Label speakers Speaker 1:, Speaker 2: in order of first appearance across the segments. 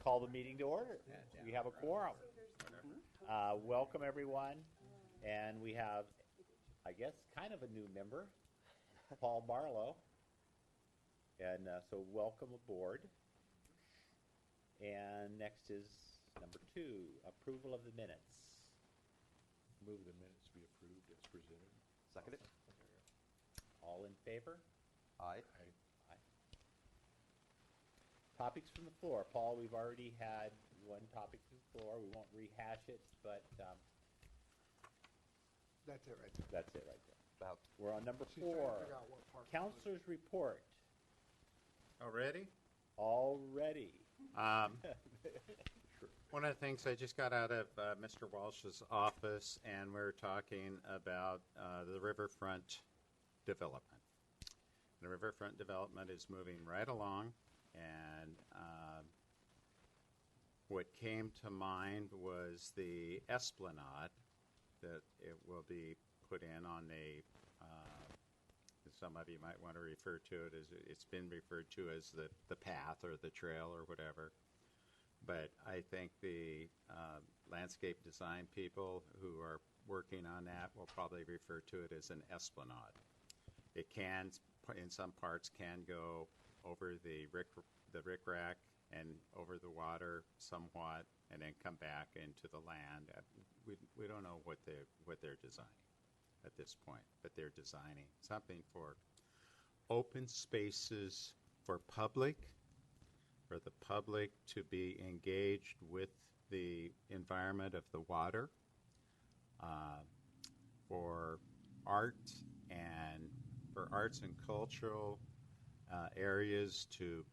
Speaker 1: call the meeting to order. We have a quorum. Welcome, everyone. And we have, I guess, kind of a new member, Paul Barlow. And so welcome aboard. And next is number 2, approval of the minutes.
Speaker 2: Move the minutes be approved as presented.
Speaker 3: Second it.
Speaker 1: All in favor?
Speaker 3: Aye.
Speaker 1: Aye. Topics from the floor. Paul, we've already had one topic from the floor. We won't rehash it, but
Speaker 4: That's it right there.
Speaker 1: that's it right there.
Speaker 3: About
Speaker 1: We're on number
Speaker 4: She's trying to
Speaker 1: 4.
Speaker 4: figure out what part.
Speaker 1: Counselor's report.
Speaker 5: Already?
Speaker 1: Already.
Speaker 5: One of the things I just got out of Mr. Walsh's office, and we were talking about the riverfront development. The riverfront development is moving right along, and what came to mind was the esplanade that it will be put in on a, some of you might want to refer to it as, it's been referred to as the path or the trail or whatever. But I think the landscape design people who are working on that will probably refer to it as an esplanade. It can, in some parts, can go over the rickrack and over the water somewhat, and then come back into the land. We don't know what they're designing at this point, but they're designing something for open spaces for the public to be engaged with the environment of the water, for arts and cultural areas to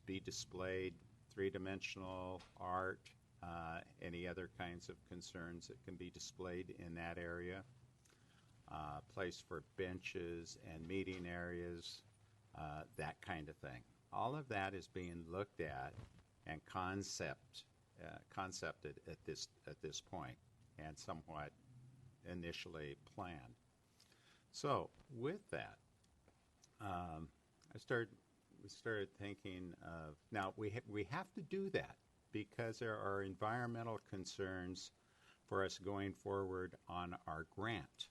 Speaker 5: be displayed, three-dimensional art, any other kinds of concerns that can be displayed in that area, place for benches and meeting areas, that kind of thing. All of that is being looked at and concepted at this point, and somewhat initially planned. So with that, we started thinking of, now we have to do that because there are environmental concerns for us going forward on our grant.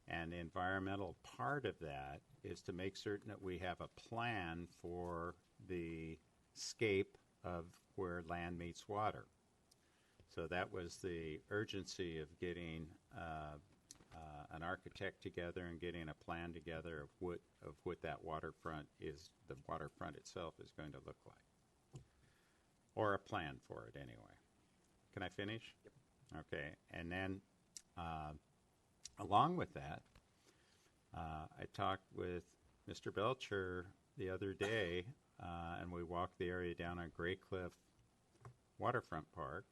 Speaker 5: And the environmental part of that is to make certain that we have a plan for the scape of where land meets water. So that was the urgency of getting an architect together and getting a plan together of what that waterfront is, the waterfront itself is going to look like. Or a plan for it anyway. Can I finish?
Speaker 3: Yep.
Speaker 5: Okay. And then along with that, I talked with Mr. Belcher the other day, and we walked the area down on Gray Cliff Waterfront Park.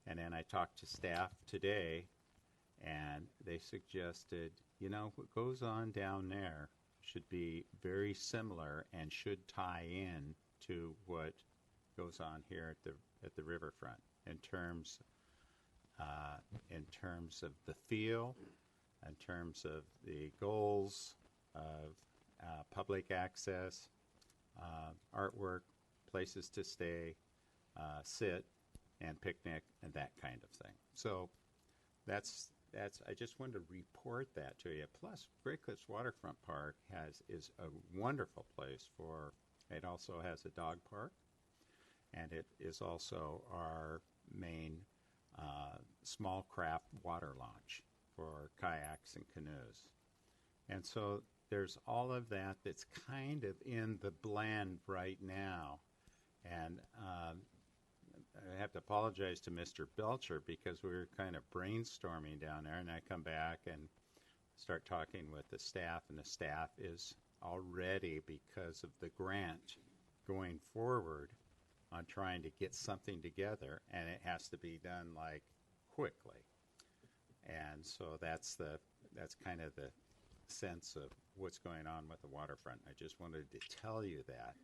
Speaker 5: And then I talked to staff today, and they suggested, what goes on down there should be very similar and should tie in to what goes on here at the riverfront in terms of the feel, in terms of the goals of public access, artwork, places to stay, sit, and picnic, and that kind of thing. So that's I just wanted to report that to you. Plus, Great Cliffs Waterfront Park is a wonderful place for. It also has a dog park, and it is also our main small craft water launch for kayaks and canoes. And so there's all of that that's kind of in the blend right now. And I have to apologize to Mr. Belcher because we were kind of brainstorming down there, and I come back and start talking with the staff, and the staff is already, because of the grant, going forward on trying to get something together, and it has to be done like quickly. And so that's kind of the sense of what's going on with the waterfront. I just wanted to tell you that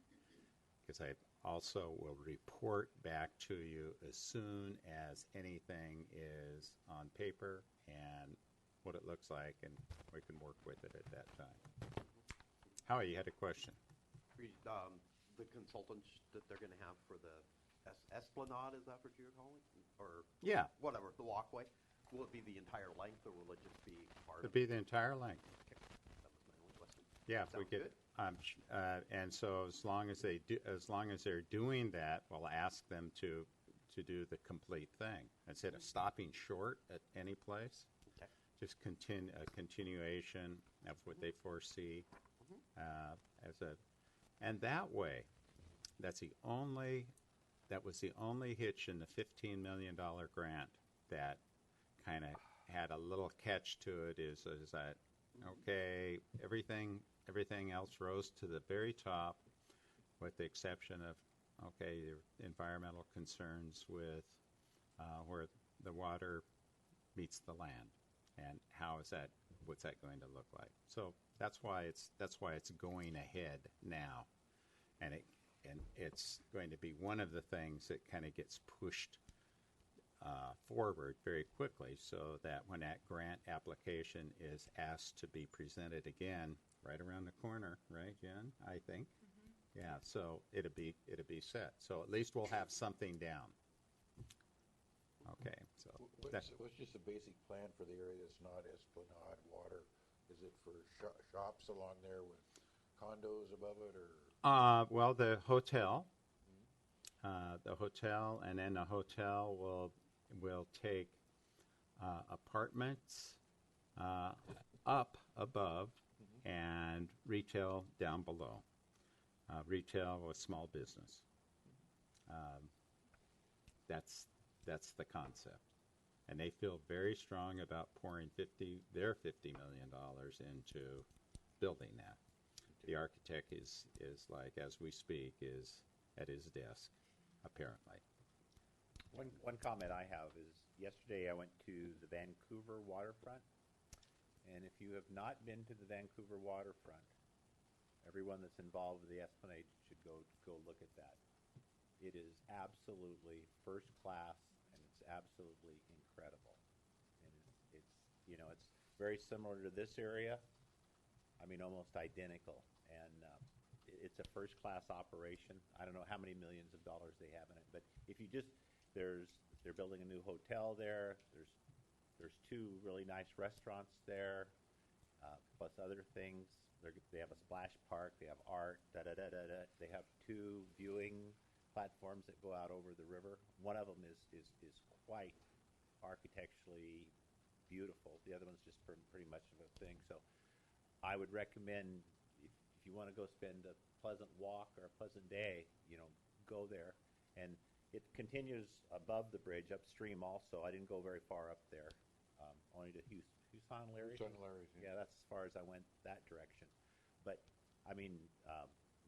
Speaker 5: because I also will report back to you as soon as anything is on paper and what it looks like, and we can work with it at that time. Howie, you had a question.
Speaker 3: the consultants that they're going to have for the Esplanade, is that what you're calling? Or
Speaker 5: Yeah.
Speaker 3: whatever, the walkway? Will it be the entire length, or will it just be part
Speaker 5: It'd
Speaker 3: of
Speaker 5: be
Speaker 3: it?
Speaker 5: the entire length.
Speaker 3: That was my only question.
Speaker 5: Yeah, if we
Speaker 3: Sounds
Speaker 5: get,
Speaker 3: good.
Speaker 5: and so as long as they're doing that, we'll ask them to do the complete thing instead of stopping short at any place.
Speaker 3: Okay.
Speaker 5: Just a continuation of what they foresee and that way, that was the only hitch in the $15 million grant that kind of had a little catch to it. Is that okay? Everything else rose to the very top, with the exception of your environmental concerns with where the water meets the land, and what's that going to look like? So that's why it's going ahead now, and it's going to be one of the things that kind of gets pushed forward very quickly, so that when that grant application is asked to be presented again, right around the corner, right, Jen? I think. Mm-hmm. Yeah. So it'll be set. So at least we'll have something down. Okay. So
Speaker 2: what's just a basic plan for the area that's not Esplanade water? Is it for shops along there with condos above it, or?
Speaker 5: Well, the hotel, and then the hotel will take apartments up above and retail down below. Retail with small business. That's the concept, and they feel very strong about pouring their $50 million into building that. The architect is like, as we speak, is at his desk, apparently.
Speaker 1: One comment I have is, yesterday I went to the Vancouver waterfront, and if you have not been to the Vancouver waterfront, everyone that's involved with the Esplanade should go look at that. It is absolutely first class, and it's absolutely incredible. And it's very similar to this area. I mean, almost identical. And it's a first class operation. I don't know how many millions of dollars they have in it, but if you just they're building a new hotel there. There's two really nice restaurants there, plus other things. They have a splash park. They have art. They have two viewing platforms that go out over the river. One of them is quite architecturally beautiful. The other one's just pretty much of a thing. So I would recommend, if you want to go spend a pleasant walk or a pleasant day, go there. And it continues above the bridge, upstream also. I didn't go very far up there, only to Huson Larry's.
Speaker 2: Huson Larry's,
Speaker 1: yeah, that's as far as I went that direction. But, I mean,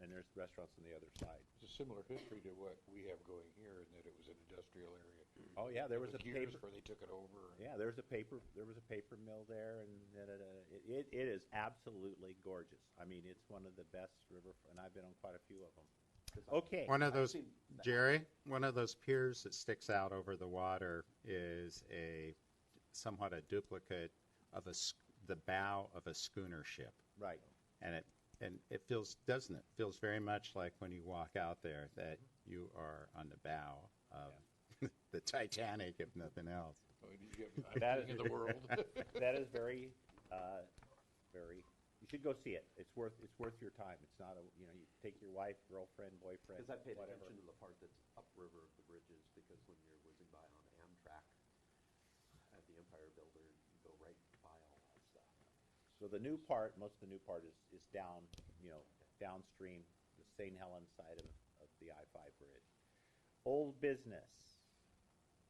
Speaker 1: and there's restaurants on the other side.
Speaker 2: It's a similar history to what we have going here, in that it was an industrial area.
Speaker 1: Oh yeah, there was a
Speaker 2: years
Speaker 1: paper.
Speaker 2: before they took it over.
Speaker 1: Yeah, there was a paper mill there, and it is absolutely gorgeous. I mean, it's one of the best river, and I've been on quite a few of them. Okay,
Speaker 5: One of those, Jerry, one of those piers that sticks out over the water is somewhat a duplicate of the bow of a schooner ship.
Speaker 1: right.
Speaker 5: And it feels, doesn't it? Feels very much like when you walk out there that you are on the bow of the Titanic, if nothing else.
Speaker 2: Oh, I'm thinking of the world.
Speaker 1: That is very. You should go see it. It's worth your time. It's not you take your wife, girlfriend, boyfriend.
Speaker 3: Because I paid
Speaker 1: whatever.
Speaker 3: attention to the part that's upriver of the bridges, because when you're whizzing by on Amtrak at the Empire Builder, you go right by all that stuff.
Speaker 1: So most of the new part is down, downstream, the St. Helens side of the I-5 bridge. Old business.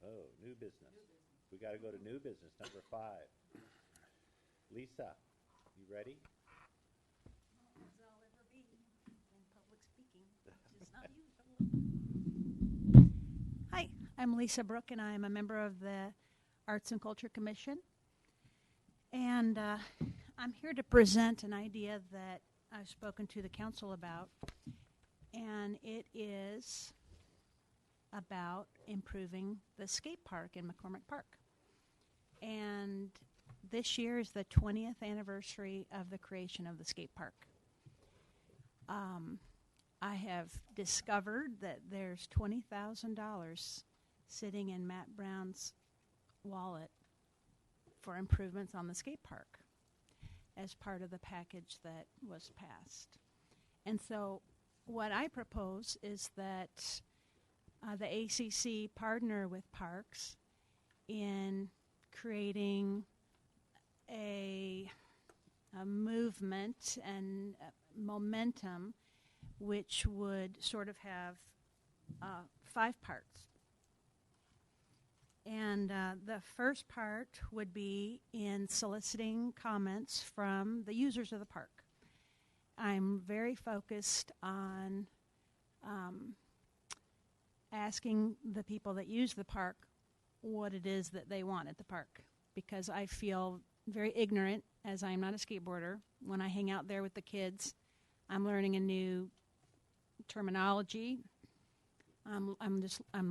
Speaker 1: Oh, new business. We got to go to new business, number 5. Lisa, you ready?
Speaker 4: As I'll ever be in public speaking, which is not usual. Hi, I'm Lisa Brook, and I am a member of the Arts and Culture Commission. And I'm here to present an idea that I've spoken to the council about, and it is about improving the skate park in McCormick Park. And this year is the 20th anniversary of the creation of the skate park. I have discovered that there's $20,000 sitting in Matt Brown's wallet for improvements on the skate park as part of the package that was passed. And so what I propose is that the ACC partner with Parks in creating a movement and momentum which would sort of have 5 parts. And the first part would be in soliciting comments from the users of the park. I'm very focused on asking the people that use the park what it is that they want at the park, because I feel very ignorant, as I'm not a skateboarder. When I hang out there with the kids, I'm learning a new terminology. I'm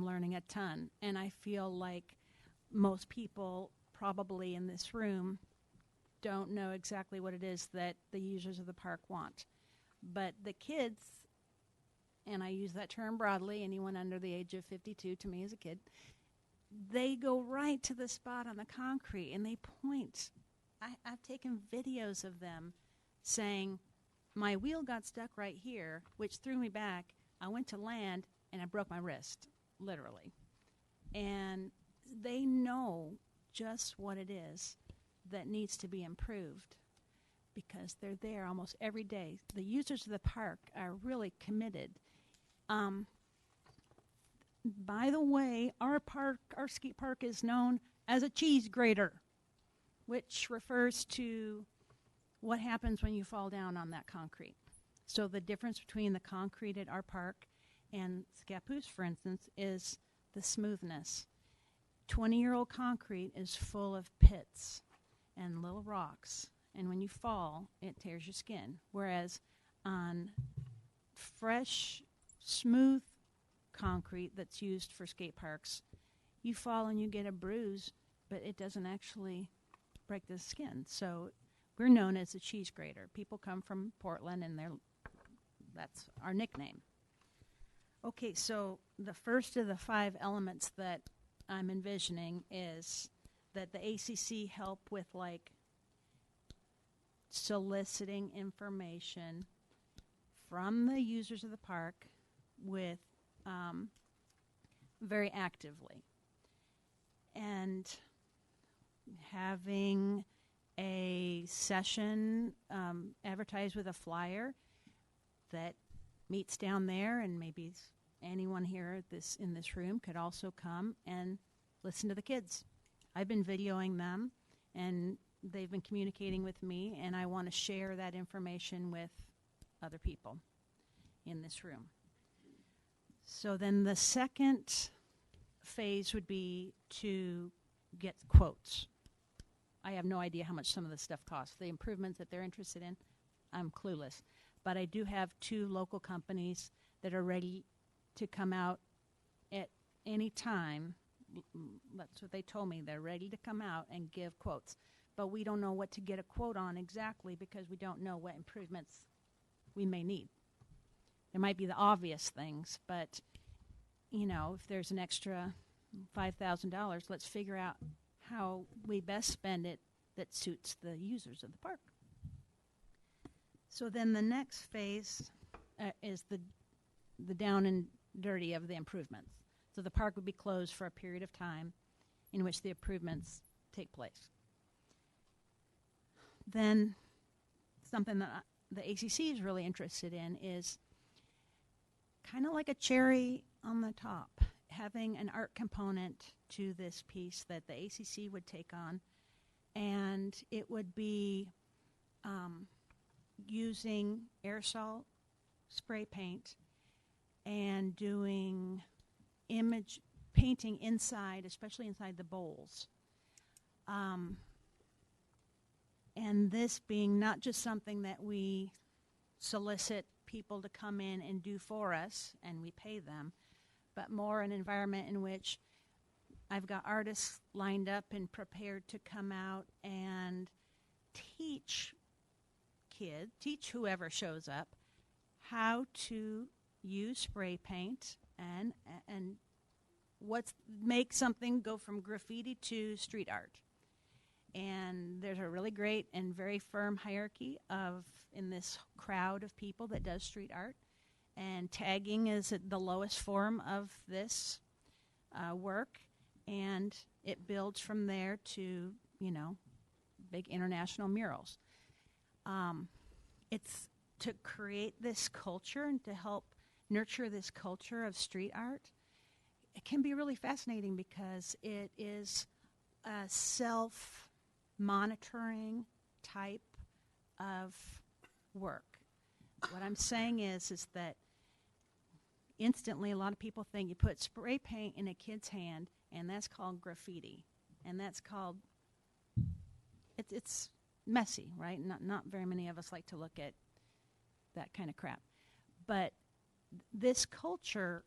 Speaker 4: learning a ton, and I feel like most people probably in this room don't know exactly what it is that the users of the park want. But the kids, and I use that term broadly, anyone under the age of 52 to me is a kid, they go right to the spot on the concrete and they point. I've taken videos of them saying, my wheel got stuck right here, which threw me back. I went to land and I broke my wrist, literally. And they know just what it is that needs to be improved because they're there almost every day. The users of the park are really committed. By the way, our skate park is known as a cheese grater, which refers to what happens when you fall down on that concrete. So the difference between the concrete at our park and Scappoose, for instance, is the smoothness. 20-year-old concrete is full of pits and little rocks, and when you fall, it tears your skin. Whereas on fresh, smooth concrete that's used for skate parks, you fall and you get a bruise, but it doesn't actually break the skin. So we're known as the cheese grater. People come from Portland, and that's our nickname. Okay, so the first of the 5 elements that I'm envisioning is that the ACC help with like soliciting information from the users of the park with very actively, and having a session advertised with a flyer that meets down there, and maybe anyone here in this room could also come and listen to the kids. I've been videoing them, and they've been communicating with me, and I want to share that information with other people in this room. So then the second phase would be to get quotes. I have no idea how much some of this stuff costs. The improvements that they're interested in, I'm clueless. But I do have 2 local companies that are ready to come out at any time. That's what they told me. They're ready to come out and give quotes. But we don't know what to get a quote on exactly because we don't know what improvements we may need. There might be the obvious things, but, you know, if there's an extra $5,000, let's figure out how we best spend it that suits the users of the park. So then the next phase is the down and dirty of the improvements. So the park would be closed for a period of time in which the improvements take place. Then something that the ACC is really interested in is kind of like a cherry on the top, having an art component to this piece that the ACC would take on, and it would be using aerosol spray paint and doing image painting inside, especially inside the bowls. And this being not just something that we solicit people to come in and do for us and we pay them, but more an environment in which I've got artists lined up and prepared to come out and teach whoever shows up how to use spray paint and make something go from graffiti to street art. And there's a really great and very firm hierarchy in this crowd of people that does street art. And tagging is at the lowest form of this work, and it builds from there to, big international murals. It's to create this culture and to help nurture this culture of street art. It can be really fascinating because it is a self-monitoring type of work. What I'm saying is that instantly a lot of people think you put spray paint in a kid's hand and that's called graffiti. And that's called, it's messy, right? Not very many of us like to look at that kind of crap. But this culture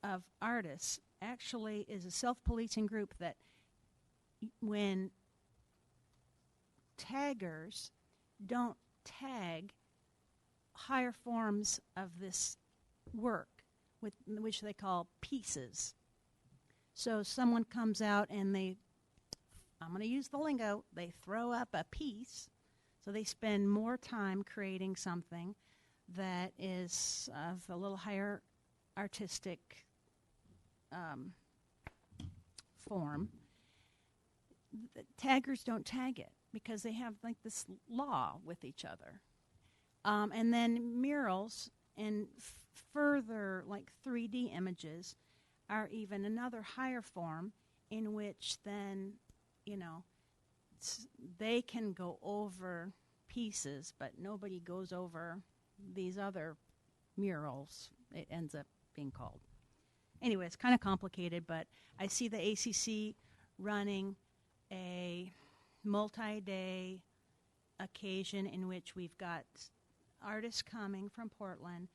Speaker 4: of artists actually is a self-policing group that when taggers don't tag higher forms of this work, which they call pieces. So someone comes out and I'm going to use the lingo, they throw up a piece, so they spend more time creating something that is of a little higher artistic form. The taggers don't tag it because they have like this law with each other. And then murals and further like 3D images are even another higher form in which then, they can go over pieces, but nobody goes over these other murals, it ends up being called. Anyway, it's kind of complicated, but I see the ACC running a multi-day occasion in which we've got artists coming from Portland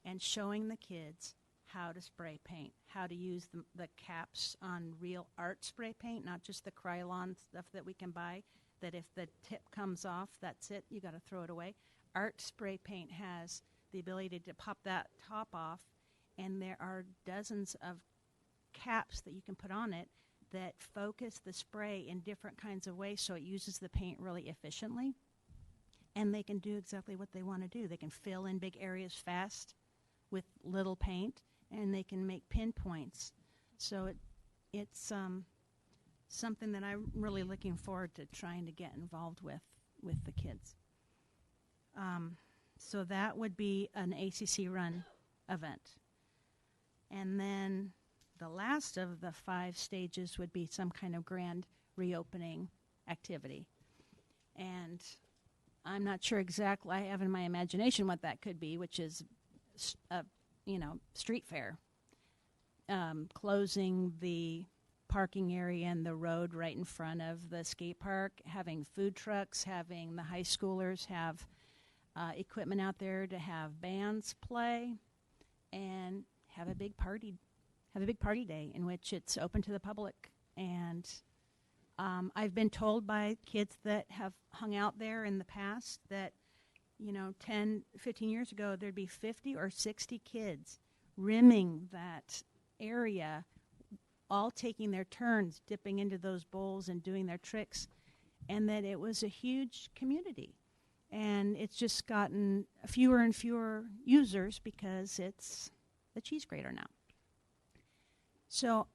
Speaker 4: and showing the kids how to spray paint, how to use the caps on real art spray paint, not just the Krylon stuff that we can buy, that if the tip comes off, that's it, you got to throw it away. Art spray paint has the ability to pop that top off, and there are dozens of caps that you can put on it that focus the spray in different kinds of ways so it uses the paint really efficiently. And they can do exactly what they want to do. They can fill in big areas fast with little paint, and they can make pinpoints. So it's something that I'm really looking forward to trying to get involved with the kids. So that would be an ACC-run event. And then the last of the 5 stages would be some kind of grand reopening activity. And I'm not sure exactly, I have in my imagination what that could be, which is, street fair. Closing the parking area and the road right in front of the skate park, having food trucks, having the high schoolers have equipment out there to have bands play, and have a big party day in which it's open to the public. And I've been told by kids that have hung out there in the past that 10, 15 years ago, there'd be 50 or 60 kids rimming that area, all taking their turns, dipping into those bowls and doing their tricks, and that it was a huge community. And it's just gotten fewer and fewer users because it's the cheese grater now. So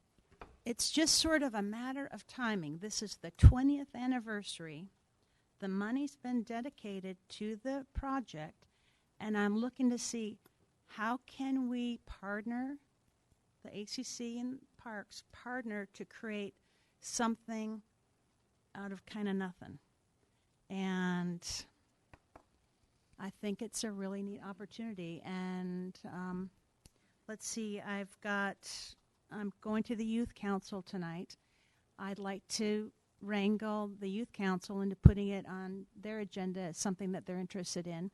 Speaker 4: it's just sort of a matter of timing. This is the 20th anniversary. The money's been dedicated to the project, and I'm looking to see how can we partner, the ACC and Parks, partner to create something out of kind of nothing. And I think it's a really neat opportunity. And let's see, I'm going to the youth council tonight. I'd like to wrangle the youth council into putting it on their agenda as something that they're interested in.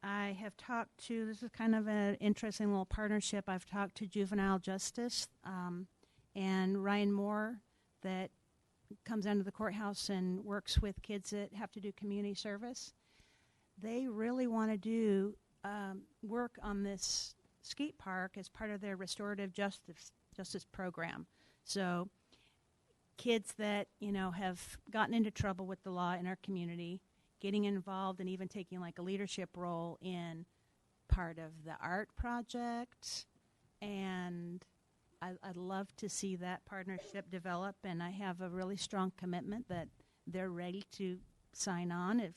Speaker 4: I have talked to, this is kind of an interesting little partnership, I've talked to Juvenile Justice and Ryan Moore that comes down to the courthouse and works with kids that have to do community service. they really want to do work on this skate park as part of their restorative justice program. So kids that, you know, have gotten into trouble with the law in our community, getting involved and even taking like a leadership role in part of the art project. And I'd love to see that partnership develop, and I have a really strong commitment that they're ready to sign on if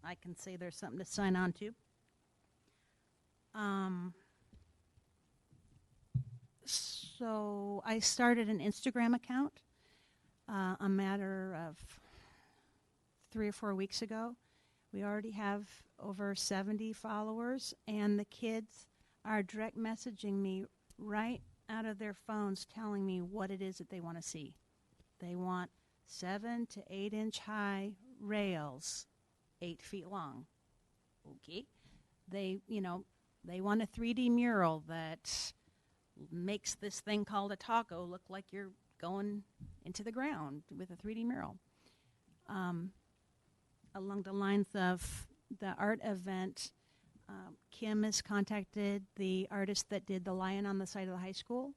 Speaker 4: I can say there's something to sign on to. So I started an Instagram account a matter of 3 or 4 weeks ago. We already have over 70 followers, and the kids are direct messaging me right out of their phones telling me what it is that they want to see. They want 7 to 8 inch high rails, 8 feet long. Okay. They want a 3D mural that makes this thing called a taco look like you're going into the ground with a 3D mural. Along the lines of the art event, Kim has contacted the artist that did the lion on the side of the high school,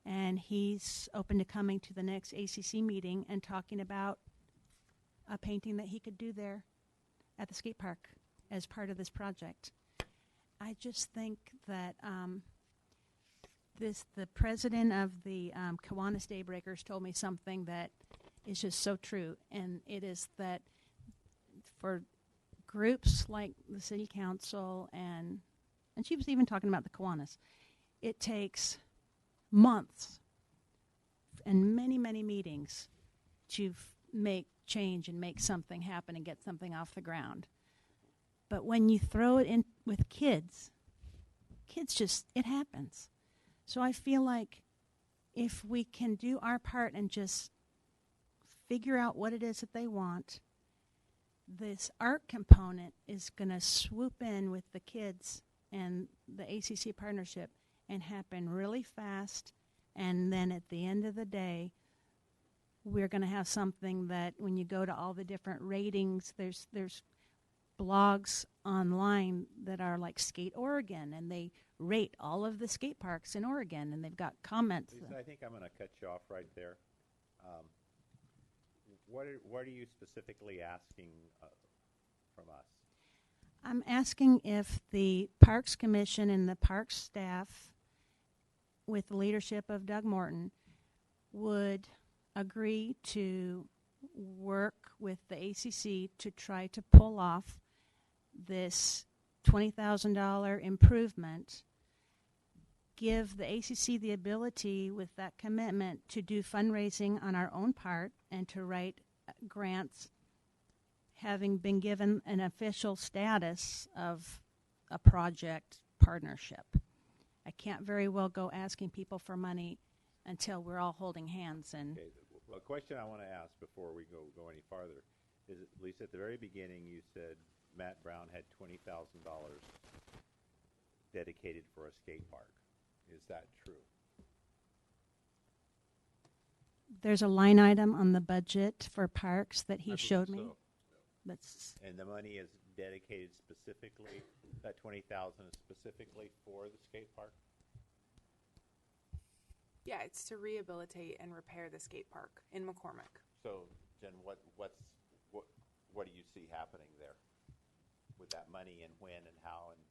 Speaker 4: and he's open to coming to the next ACC meeting and talking about a painting that he could do there at the skate park as part of this project. I just think that the president of the Kiwanis Daybreakers told me something that is just so true, and it is that for groups like the city council and she was even talking about the Kiwanis, it takes months and many, many meetings to make change and make something happen and get something off the ground. But when you throw it in with kids just, it happens. So I feel like if we can do our part and just figure out what it is that they want, this art component is going to swoop in with the kids and the ACC partnership and happen really fast. And then at the end of the day, we're going to have something that when you go to all the different ratings, there's blogs online that are like Skate Oregon, and they rate all of the skate parks in Oregon, and they've got comments.
Speaker 1: Lisa, I think I'm going to cut you off right there. What are you specifically asking from us?
Speaker 4: I'm asking if the Parks Commission and the Parks staff, with the leadership of Doug Morton, would agree to work with the ACC to try to pull off this $20,000 improvement, give the ACC the ability with that commitment to do fundraising on our own part and to write grants, having been given an official status of a project partnership. I can't very well go asking people for money until we're all holding hands. And
Speaker 1: okay, well, a question I want to ask before we go any farther is, Lisa, at the very beginning you said Matt Brown had $20,000 dedicated for a skate park. Is that true?
Speaker 4: there's a line item on the budget for parks that he showed me. That's
Speaker 1: And the money is dedicated specifically, that 20,000 is specifically for the skate park?
Speaker 6: Yeah, it's to rehabilitate and repair the skate park in McCormick.
Speaker 1: So, Jen, what do you see happening there with that money, and when and how? And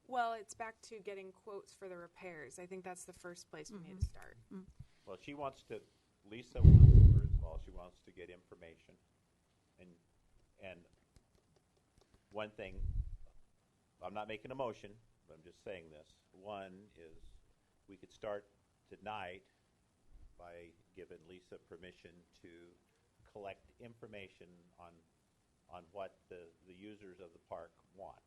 Speaker 6: Well, it's back to getting quotes for the repairs. I think that's the first place we need to start.
Speaker 1: well, she wants to. Lisa wants, first of all, she wants to get information, and one thing. I'm not making a motion, but I'm just saying this. One is we could start tonight by giving Lisa permission to collect information on what the users of the park want.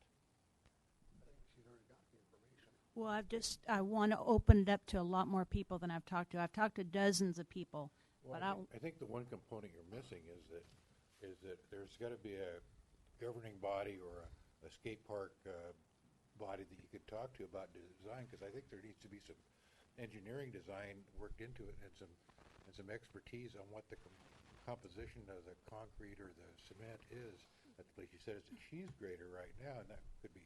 Speaker 4: well. I want to open it up to a lot more people than I've talked to. I've talked to dozens of people,
Speaker 2: Well,
Speaker 4: but
Speaker 2: I think the one component you're missing is that there's got to be a governing body or a skate park body that you could talk to about design, because I think there needs to be some engineering design worked into it and some expertise on what the composition of the concrete or the cement is at the place. She said it's a cheese grater right now, and that could be,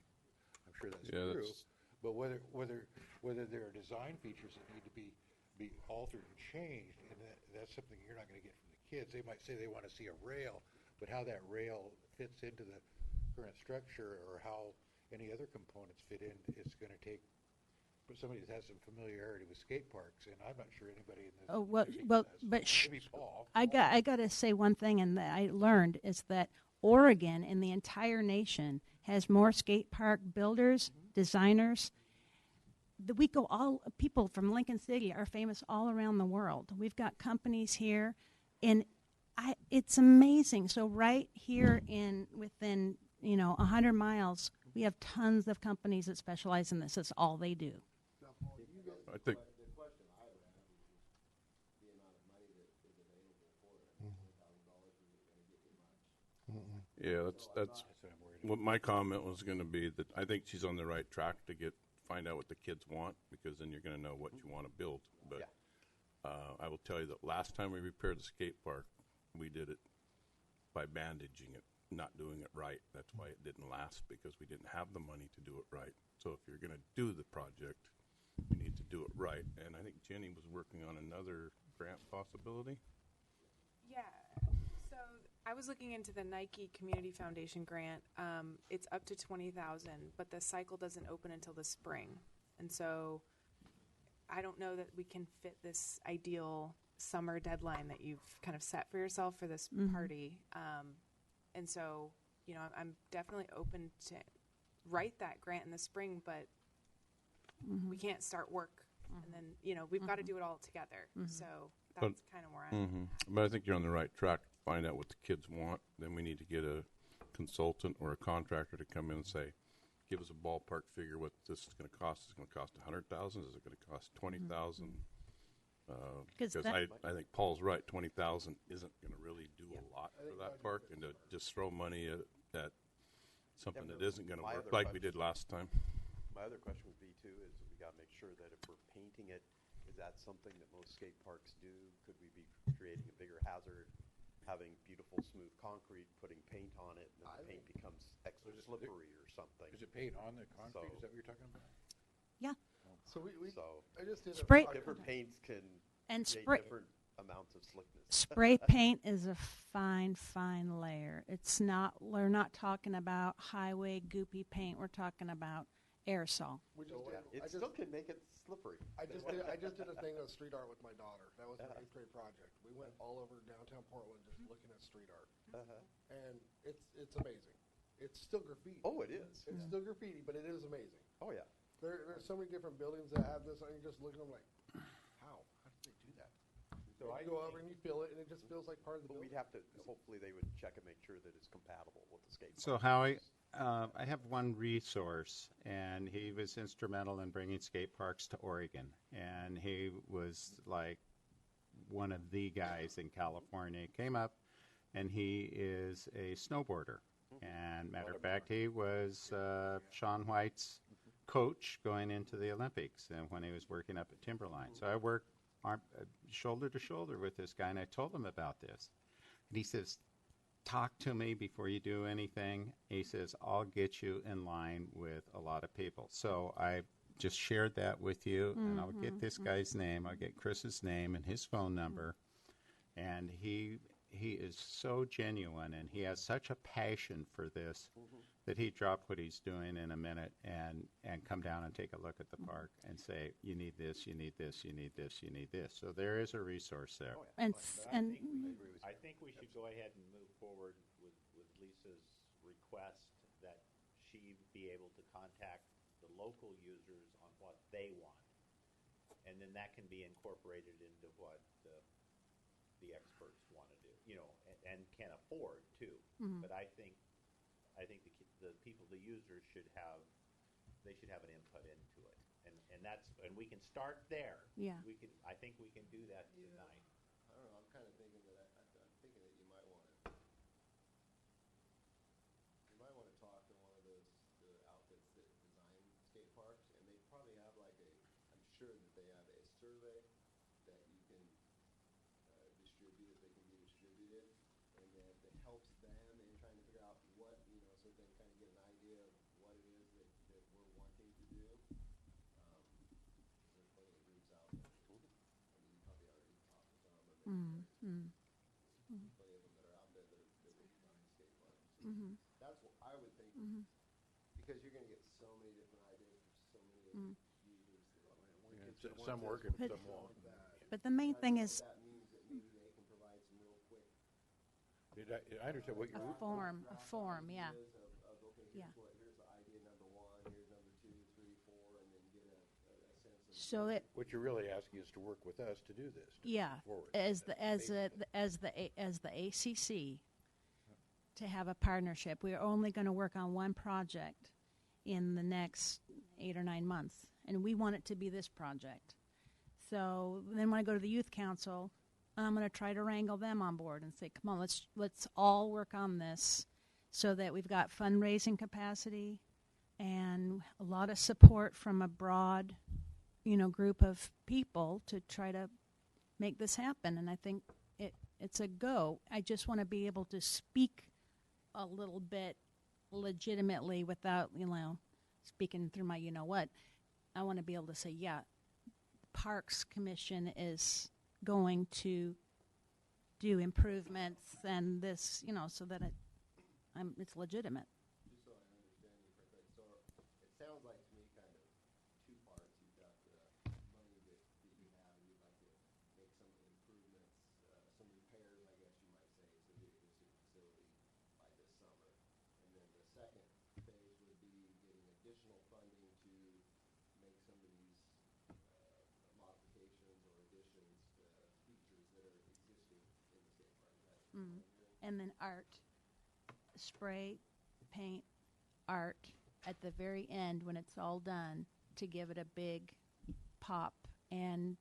Speaker 2: I'm sure that's
Speaker 7: Yeah,
Speaker 2: true.
Speaker 7: that's-
Speaker 2: But whether there are design features that need to be altered and changed, and that's something you're not gonna get from the kids. They might say they wanna see a rail, but how that rail fits into the current structure or how any other components fit in, it's gonna take somebody that has some familiarity with skate parks, and I'm not sure anybody in this.
Speaker 4: Oh, well,
Speaker 2: community
Speaker 4: well,
Speaker 2: does.
Speaker 4: but
Speaker 2: Maybe Paul.
Speaker 4: I got to say one thing, and that I learned is that Oregon and the entire nation has more skate park builders, designers. We go all people from Lincoln City are famous all around the world. We've got companies here, and it's amazing. So right here within 100 miles, we have tons of companies that specialize in this. That's all they do.
Speaker 7: I think, yeah, that's
Speaker 2: That's what I'm worried about.
Speaker 7: what my comment was going to be, that I think she's on the right track to find out what the kids want, because then you're going to know what you want to build. But I will tell you that last time we repaired the skate park, we did it by bandaging it, not doing it right. That's why it didn't last, because we didn't have the money to do it right. So if you're going to do the project, you need to do it right. And I think Jenny was working on another grant possibility.
Speaker 6: Yeah. So I was looking into the Nike Community Foundation grant. It's up to $20,000, but the cycle doesn't open until the spring, and so I don't know that we can fit this ideal summer deadline that you've kind of set for yourself for this party. And so, I'm definitely open to write that grant in the spring, but we can't start work, and then we've got to do it all together. So that's kind of where I'm.
Speaker 7: But I think you're on the right track. Find out what the kids want. Then we need to get a consultant or a contractor to come in and say, give us a ballpark figure what this is going to cost. Is it going to cost $100,000? Is it going to cost $20,000? Because I think Paul's right. $20,000 isn't going to really do a lot for that park, and to just throw money at something that isn't going to
Speaker 3: My
Speaker 7: work
Speaker 3: other
Speaker 7: like we did last time.
Speaker 3: My other question would be too, is we gotta make sure that if we're painting it, is that something that most skate parks do? Could we be creating a bigger hazard, having beautiful smooth concrete, putting paint on it, and then the paint becomes extra slippery or something?
Speaker 2: Is it paint on the concrete?
Speaker 3: So-
Speaker 2: Is that what you're talking about?
Speaker 4: Yeah,
Speaker 8: So
Speaker 3: So
Speaker 8: I just did
Speaker 4: Spray-
Speaker 8: a
Speaker 3: different paints can
Speaker 4: and
Speaker 3: create
Speaker 4: spray
Speaker 3: different amounts of slickness.
Speaker 4: spray paint is a fine layer. It's not. We're not talking about highway goopy paint. We're talking about aerosol.
Speaker 8: we just
Speaker 3: Yeah,
Speaker 8: did,
Speaker 3: it still can make it slippery.
Speaker 8: I just did a thing of street art with my daughter. That was my 8th grade project. We went all over downtown Portland just looking at street art, and it's amazing. It's still graffiti.
Speaker 3: Oh, it is.
Speaker 8: It's still graffiti, but it is amazing.
Speaker 3: Oh, yeah.
Speaker 8: There's so many different buildings that have this, and you just look at them like, how? How did they do that?
Speaker 3: So
Speaker 8: And you go over and you feel it, and it just feels like part of the
Speaker 3: But
Speaker 8: building.
Speaker 3: we'd have to, hopefully they would check and make sure that it's compatible with the skate
Speaker 5: So
Speaker 3: park.
Speaker 5: Howie, I have one resource, and he was instrumental in bringing skate parks to Oregon, and he was like one of the guys in California. He came up, and he is a snowboarder, and matter of fact, he was Shaun White's coach going into the Olympics, and when he was working up at Timberline. So I worked shoulder to shoulder with this guy, and I told him about this, and he says, talk to me before you do anything. He says, I'll get you in line with a lot of people. So I just shared that with you, and I'll get this guy's name. I'll get Chris's name and his phone number. And he is so genuine, and he has such a passion for this that he dropped what he's doing in a minute and come down and take a look at the park and say, you need this, you need this, you need this, you need this. So there is a resource there.
Speaker 4: And
Speaker 1: I think we should go ahead and move forward with Lisa's request that she be able to contact the local users on what they want. And then that can be incorporated into what the experts want to do, and can afford too. But I think the people, the users should have an input into it. And we can start there.
Speaker 4: Yeah.
Speaker 1: I think we can do that tonight.
Speaker 8: I don't know. I'm kind of thinking that I'm thinking that you might want to talk to one of the outfits that design skate parks, and they probably have I'm sure that they have a survey that you can distribute, that can be distributed, and that helps them
Speaker 9: them and trying to figure out what, you know, so they kind of get an idea of what it is that we're wanting to do. There's plenty of groups out there. I mean, you probably already talked to some, or maybe plenty of them that are out there that would design skate parks. That's what I would think, because you're going to get so many different ideas from so many users.
Speaker 2: Some work and some won't.
Speaker 4: But the main thing is
Speaker 9: That means that maybe they can provide some real quick
Speaker 2: I understand what
Speaker 4: a
Speaker 2: you're.
Speaker 4: form, yeah.
Speaker 9: ideas of okay,
Speaker 4: Yeah.
Speaker 9: here's the idea number 1, here's number 2, 3, 4, and then get a sense of.
Speaker 4: So it,
Speaker 2: What you're really asking is to work with us to do this. to
Speaker 4: yeah,
Speaker 2: move forward.
Speaker 4: as the ACC, to have a partnership. We're only going to work on one project in the next 8 or 9 months, and we want it to be this project. So then when I go to the youth council, I'm going to try to wrangle them on board and say, come on, let's all work on this, so that we've got fundraising capacity and a lot of support from a broad, you know, group of people to try to make this happen. And I think it's a go. I just want to be able to speak a little bit legitimately without, you know, speaking through my you know what. I want to be able to say, yeah, Parks Commission is going to do improvements and this, you know, so that it's legitimate.
Speaker 9: Just so I understand you correctly, so it sounds like to me kind of two parts. You've got the money that you have, and you'd like to make some improvements, some repairs, I guess you might say, to the existing facility by this summer. And then the second phase would be getting additional funding to make some of these modifications or additions to features that are existing in the skate park.
Speaker 4: And then art, spray, paint, art at the very end when it's all done to give it a big pop. And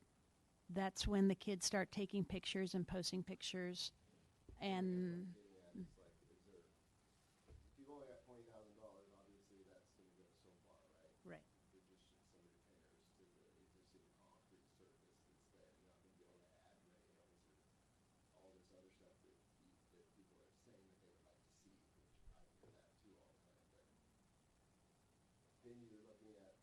Speaker 4: that's when the kids start taking pictures and posting pictures. And
Speaker 9: If you've only got $20,000, obviously that's going to go so far, right?
Speaker 4: right.
Speaker 9: With just some repairs to the existing concrete surface that's there. You're not going to be able to add rails or all this other stuff that people are saying that they would like to see, which I hear that too all the time. But then you're looking at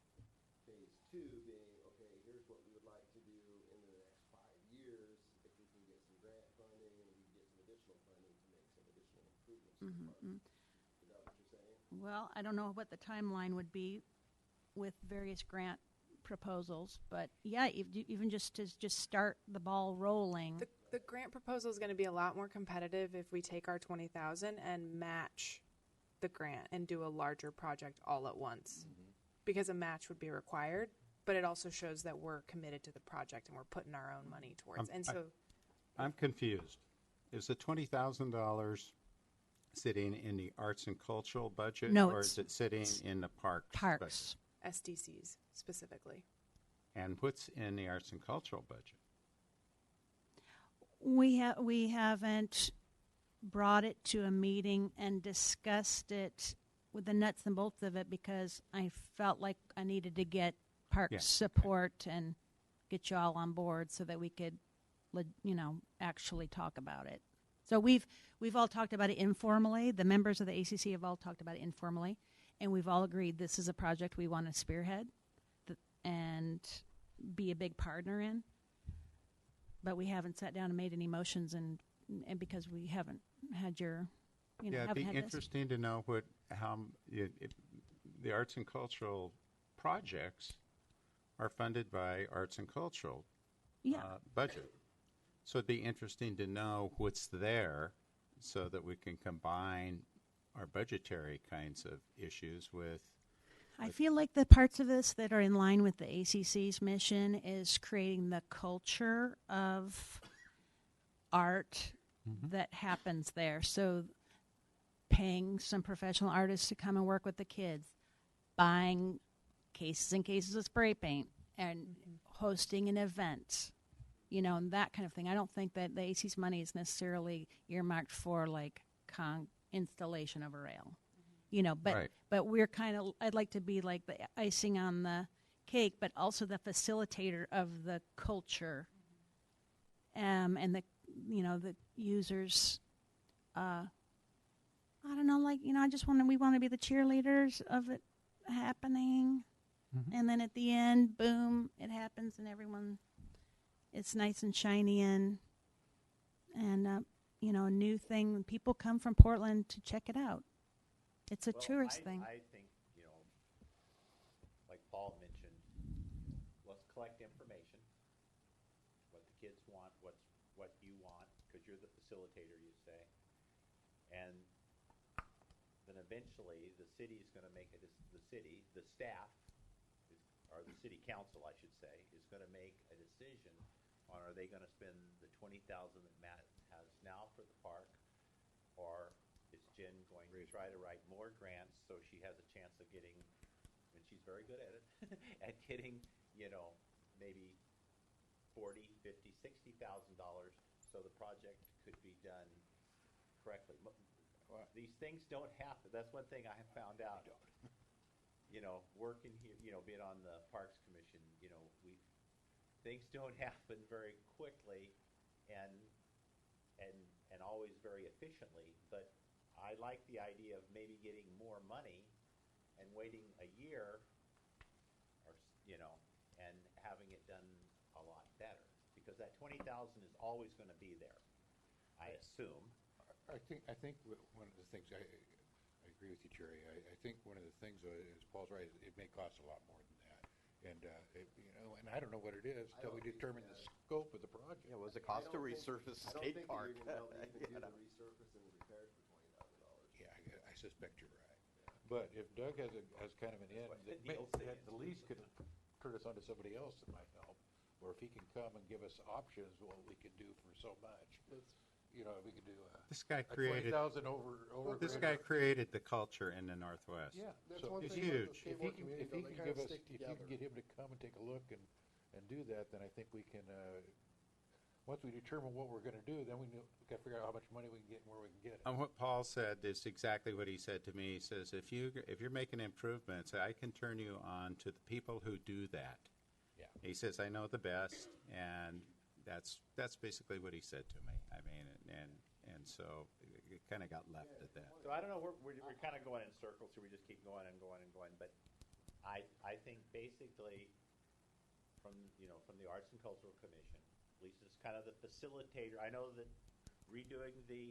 Speaker 9: phase 2 being, okay, here's what we would like to do in the next 5 years if we can get some grant funding and we can get some additional funding to make some additional improvements to the park. Is that what you're saying?
Speaker 4: Well, I don't know what the timeline would be with various grant proposals, but yeah, even just to start the ball rolling.
Speaker 6: The grant proposal is going to be a lot more competitive if we take our 20,000 and match the grant and do a larger project all at once, because a match would be required. But it also shows that we're committed to the project and we're putting our own money towards. And so,
Speaker 5: I'm confused. Is the $20,000 sitting in the arts and cultural budget?
Speaker 4: No,
Speaker 5: or
Speaker 4: it's-
Speaker 5: is it sitting in the parks?
Speaker 4: Parks.
Speaker 6: SDCs specifically.
Speaker 5: Budget? And what's in the arts and cultural budget?
Speaker 4: We haven't brought it to a meeting and discussed it with the nuts and bolts of it, because I felt like I needed to get parks
Speaker 5: Yeah.
Speaker 4: support and get you all on board so that we could, you know, actually talk about it. So we've all talked about it informally. The members of the ACC have all talked about it informally, and we've all agreed this is a project we want to spearhead and be a big partner in. But we haven't sat down and made any motions, and because we haven't had your, you know,
Speaker 5: Yeah, it'd
Speaker 4: haven't
Speaker 5: be
Speaker 4: had this.
Speaker 5: interesting to know how the arts and cultural projects are funded by arts and cultural
Speaker 4: Yeah.
Speaker 5: budget. So it'd be interesting to know what's there so that we can combine our budgetary kinds of issues with.
Speaker 4: I feel like the parts of this that are in line with the ACC's mission is creating the culture of art that happens there. So paying some professional artists to come and work with the kids, buying cases and cases of spray paint, and hosting an event, you know, and that kind of thing. I don't think that the ACC's money is necessarily earmarked for like installation of a rail. You know,
Speaker 5: Right.
Speaker 4: but we're kind of, I'd like to be like the icing on the cake, but also the facilitator of the culture, and the, you know, the users I don't know, like, I just we want to be the cheerleaders of it happening. And then at the end, boom, it happens and it's nice and shiny and a new thing. People come from Portland to check it out. It's a tourist thing.
Speaker 1: I think, like Paul mentioned, let's collect information, what the kids want, what you want, because you're the facilitator, you say. And then eventually, the city's going to make it, the staff, or the city council, I should say, is going to make a decision on are they going to spend the $20,000 that Matt has now for the park, or is Jen going to try to write more grants so she has a chance of getting, and she's very good at it, at getting, maybe $40,000, $50,000, $60,000 so the project could be done correctly. These things don't happen. That's one thing I have found out. Working here, being on the Parks Commission, things don't happen very quickly and always very efficiently. But I like the idea of maybe getting more money and waiting a year, or and having it done a lot better, because that $20,000 is always going to be there, I assume.
Speaker 2: I think one of the things, I agree with you, Jerry. I think one of the things, is Paul's right, it may cost a lot more than that. And, and I don't know what it is until we determine the scope of the project.
Speaker 3: Yeah, what does it cost to resurface a skate park?
Speaker 9: I don't think that you're going to be able to do the resurfacing and repairs for $20,000.
Speaker 2: Yeah, I suspect you're right. But if Doug has kind of an end, that at the least could turn us onto somebody else that might help, or if he can come and give us options, what we can do for so much. We could do
Speaker 5: This guy
Speaker 2: a
Speaker 5: created
Speaker 2: 20,000 over.
Speaker 5: This guy created the culture in the Northwest.
Speaker 2: Yeah,
Speaker 8: That's
Speaker 2: so
Speaker 8: one
Speaker 2: it's
Speaker 8: thing with the
Speaker 2: huge. If he
Speaker 8: skateboard
Speaker 2: can,
Speaker 8: community,
Speaker 2: if he
Speaker 8: though,
Speaker 2: can
Speaker 8: they
Speaker 2: give
Speaker 8: kinda
Speaker 2: us,
Speaker 8: stick
Speaker 2: if you can
Speaker 8: together.
Speaker 2: get him to come and take a look and do that, then I think we can. Once we determine what we're going to do, then we got to figure out how much money we can get and where we can get it.
Speaker 5: And what Paul said is exactly what he said to me. He says, if you're making improvements, I can turn you on to the people who do that.
Speaker 2: Yeah.
Speaker 5: He says, I know the best, and that's basically what he said to me. I mean, and so it kind of got left at that.
Speaker 1: So I don't know, we're kind of going in circles, so we just keep going and going and going. But I think basically from the Arts and Cultural Commission, Lisa's kind of the facilitator. I know that redoing the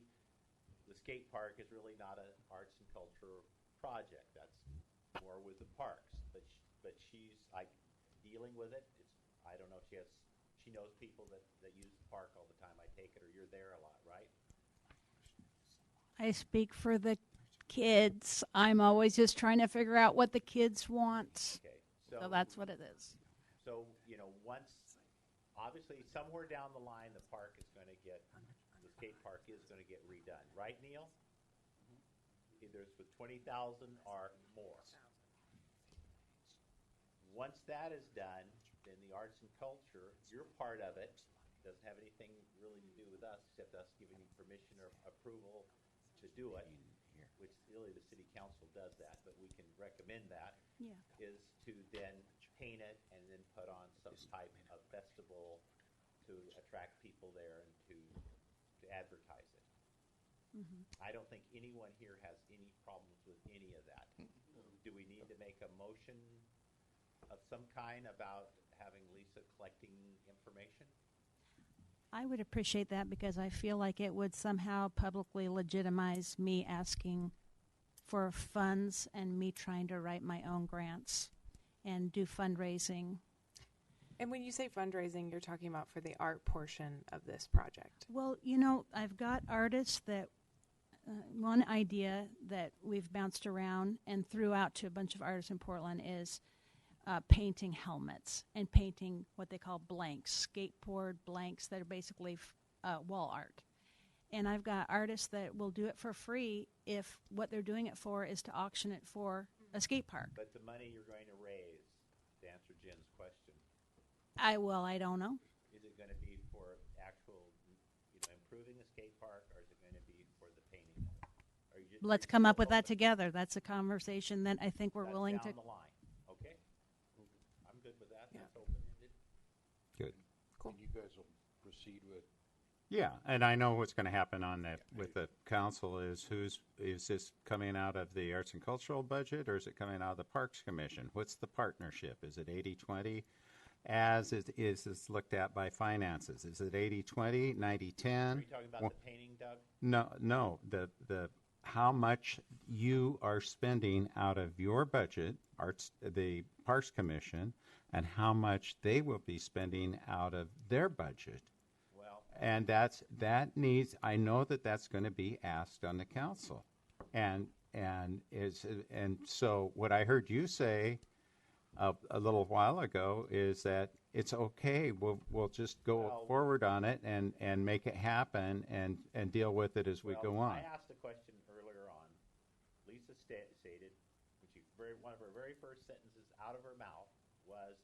Speaker 1: skate park is really not an arts and culture project. That's more with the parks. But she's dealing with it. I don't know if she knows people that use the park all the time. I take it, or you're there a lot, right?
Speaker 4: I speak for the kids. I'm always just trying to figure out what the kids want.
Speaker 1: Okay.
Speaker 4: So that's what it is.
Speaker 1: So, once, obviously, somewhere down the line, the skate park is going to get redone. Right, Neil? Either it's with 20,000 or more. Once that is done, then the arts and culture, your part of it, doesn't have anything really to do with us, except us giving you permission or approval to do it, which really the city council does that, but we can recommend that.
Speaker 4: Yeah.
Speaker 1: Is to then paint it and then put on some type of festival to attract people there and to advertise it.
Speaker 4: Mm-hmm.
Speaker 1: I don't think anyone here has any problems with any of that. Do we need to make a motion of some kind about having Lisa collecting information?
Speaker 4: I would appreciate that because I feel like it would somehow publicly legitimize me asking for funds and me trying to write my own grants and do fundraising.
Speaker 6: And when you say fundraising, you're talking about for the art portion of this project.
Speaker 4: Well, I've got artists that one idea that we've bounced around and threw out to a bunch of artists in Portland is painting helmets and painting what they call blanks, skateboard blanks that are basically wall art. And I've got artists that will do it for free if what they're doing it for is to auction it for a skate park.
Speaker 1: But the money you're going to raise, to answer Jen's question,
Speaker 4: I don't know.
Speaker 1: is it going to be for actual, improving the skate park, or is it going to be for the painting? Or you just,
Speaker 4: Let's come up with that together. That's a conversation that I think we're willing to.
Speaker 1: Down the line, okay? I'm good with that.
Speaker 6: Yeah.
Speaker 1: That's open-ended.
Speaker 5: Good.
Speaker 6: Cool.
Speaker 2: And you guys will proceed with
Speaker 5: Yeah, and I know what's going to happen on that with the council is is this coming out of the Arts and Cultural budget or is it coming out of the Parks Commission? What's the partnership? Is it 80-20 as it is looked at by finances? Is it 80-20, 90-10?
Speaker 1: Are you talking about the painting, Doug?
Speaker 5: No, the how much you are spending out of your budget, the Parks Commission, and how much they will be spending out of their budget.
Speaker 1: Well,
Speaker 5: And I know that that's going to be asked on the council. And so what I heard you say a little while ago is that it's okay. We'll just go
Speaker 1: Well-
Speaker 5: forward on it and make it happen and deal with it as we go on.
Speaker 1: I asked a question earlier on. Lisa stated, one of her very first sentences out of her mouth was,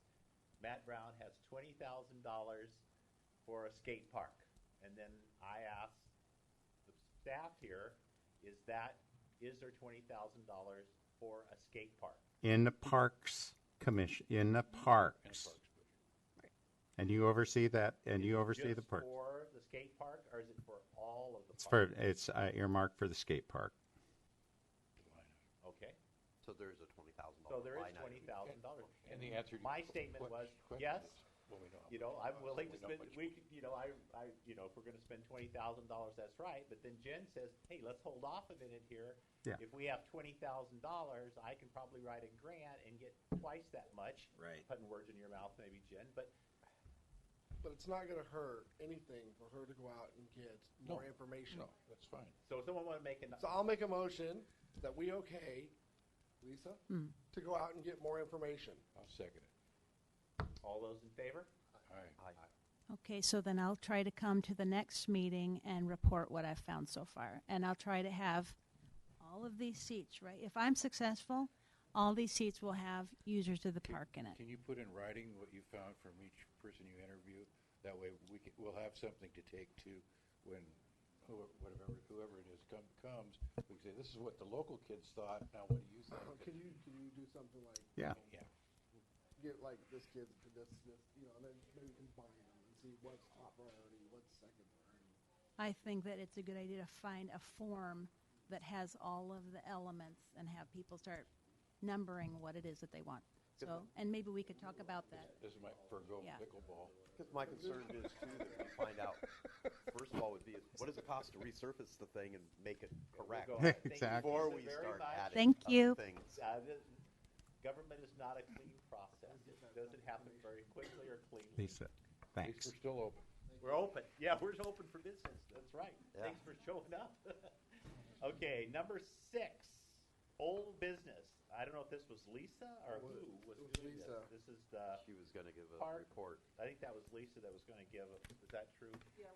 Speaker 1: Matt Brown has $20,000 for a skate park. And then I asked the staff here, is there $20,000 for a skate park?
Speaker 5: In the Parks Commission, in the parks. And you oversee that, and you oversee the park.
Speaker 1: Just for the skate park, or is it for all of the parks?
Speaker 5: It's earmarked for the skate park.
Speaker 1: Okay,
Speaker 3: So there's a $20,000
Speaker 1: so there is
Speaker 3: line item.
Speaker 1: $20,000.
Speaker 2: And the answer to
Speaker 1: My
Speaker 2: your
Speaker 1: statement was,
Speaker 2: question
Speaker 1: yes,
Speaker 2: is, well, we know how
Speaker 1: you know,
Speaker 2: much
Speaker 1: I'm
Speaker 2: it
Speaker 1: willing to
Speaker 2: costs, we
Speaker 1: spend,
Speaker 2: know how much
Speaker 1: we could, you know, if we're gonna spend $20,000, that's right, but then Jen says, hey, let's hold off a minute here.
Speaker 5: Yeah.
Speaker 1: If we have $20,000, I can probably write a grant and get twice that much.
Speaker 5: Right.
Speaker 1: Putting words in your mouth, maybe, Jen, but
Speaker 8: But it's not gonna hurt anything for her to go out and get more information.
Speaker 2: No, that's fine.
Speaker 1: so if someone wanna make
Speaker 8: So I'll make a motion that we okay, Lisa, to go out and get more information.
Speaker 2: I'll second it.
Speaker 1: all those in favor?
Speaker 2: Aye.
Speaker 4: Okay, so then I'll try to come to the next meeting and report what I've found so far. And I'll try to have all of these seats, right? If I'm successful, all these seats will have users of the park in it.
Speaker 2: Can you put in writing what you found from each person you interview? That way we'll have something to take to when whoever it is comes. We can say, this is what the local kids thought. Now what do you think?
Speaker 8: Can you do something like,
Speaker 5: Yeah.
Speaker 2: Yeah.
Speaker 8: get like this kid, this, you know, and then maybe combine them and see what's top priority, what's second priority.
Speaker 4: I think that it's a good idea to find a form that has all of the elements and have people start numbering what it is that they want. So, and maybe we could talk about that.
Speaker 2: This might forego
Speaker 4: Yeah.
Speaker 2: pickleball.
Speaker 3: Because my concern is too that we find out, first of all, would be, what does it cost to resurface the thing and make it correct?
Speaker 1: We'll go ahead. Thank you,
Speaker 5: Exactly.
Speaker 3: Before
Speaker 1: Lisa,
Speaker 3: we
Speaker 1: very
Speaker 3: start
Speaker 1: much.
Speaker 3: adding
Speaker 4: Thank
Speaker 3: other
Speaker 4: you.
Speaker 3: things.
Speaker 1: Government is not a clean process. It doesn't happen very quickly or cleanly.
Speaker 5: Lisa,
Speaker 2: At least
Speaker 5: thanks.
Speaker 2: we're still open.
Speaker 1: We're open. Yeah, we're open for business. That's right.
Speaker 3: Yeah.
Speaker 1: Thanks for showing up. Okay, number 6, old business. I don't know if this was Lisa or who was
Speaker 8: It was
Speaker 1: doing
Speaker 8: Lisa.
Speaker 1: this. This is the,
Speaker 3: She was going to give a
Speaker 1: Park.
Speaker 3: report.
Speaker 1: I think that was Lisa that was going to give, is that true? Yeah.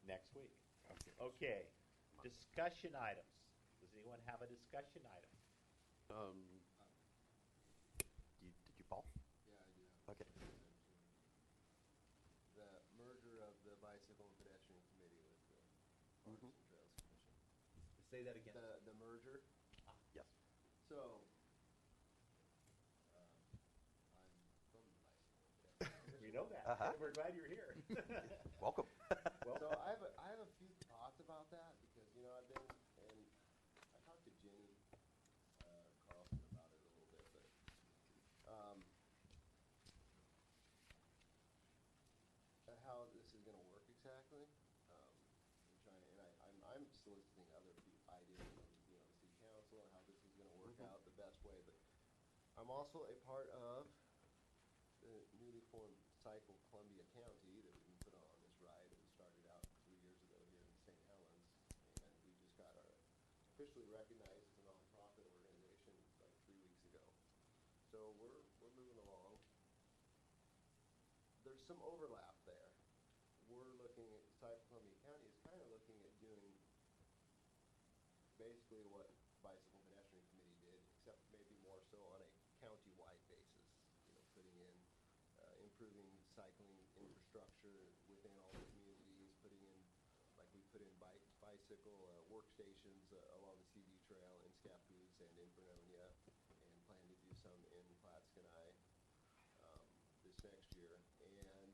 Speaker 1: Next week.
Speaker 2: Okay.
Speaker 1: Okay, discussion items. Does anyone have a discussion item?
Speaker 3: Did you, Paul?
Speaker 9: Yeah, I do.
Speaker 3: Okay.
Speaker 9: The merger of the Bicycle and Pedestrian Committee with the Parks and Trails Commission.
Speaker 1: Say that again.
Speaker 9: The merger,
Speaker 3: Yes.
Speaker 9: so, I'm from the Bicycle and Pedestrian
Speaker 1: We know that.
Speaker 3: Uh-huh.
Speaker 1: We're glad you're here.
Speaker 3: Welcome.
Speaker 9: So I have a few thoughts about that because, you know, I've been, and I talked to Jenny Carlson about it a little bit, but how this is going to work exactly. I'm soliciting other ideas from, you know, the city council and how this is going to work out the best way. But I'm also a part of the newly formed Cycle Columbia County that we put on this ride. It started out 3 years ago here in St. Helens, and we just got officially recognized as a nonprofit organization like 3 weeks ago. So we're moving along. There's some overlap there. We're looking at Cycle Columbia County is kind of looking at doing basically what Bicycle and Pedestrian Committee did, except maybe more so on a county-wide basis. You know, putting in improving cycling infrastructure within all the communities, putting in, like we put in bicycle workstations along the CD Trail in Scappoose and in Vernonia, and plan to do some in Clatskanie this next year. And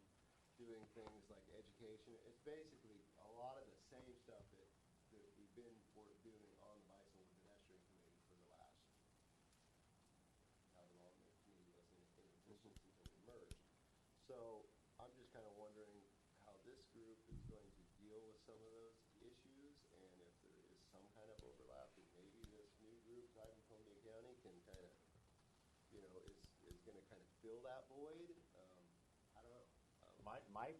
Speaker 9: doing things like education. It's basically a lot of the same stuff that we've been doing on the Bicycle and Pedestrian Committee for the last, however long the committee was in existence until we merged. So I'm just kind of wondering how this group is going to deal with some of those issues, and if there is some kind of overlap, and maybe this new group, Ivan Columbia County, can kind of, is going to kind of fill that void. I don't know.
Speaker 1: My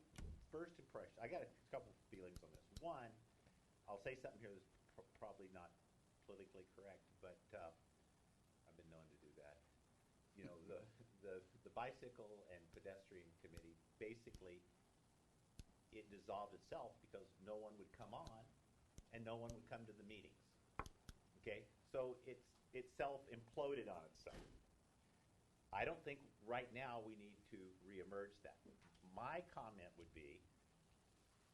Speaker 1: first impression, I got a couple feelings on this. One, I'll say something here that's probably not politically correct, but I've been known to do that. You know, the Bicycle and Pedestrian Committee, basically, it dissolved itself because no one would come on and no one would come to the meetings. Okay? So it self-imploded on itself. I don't think right now we need to reemerge that. My comment would be,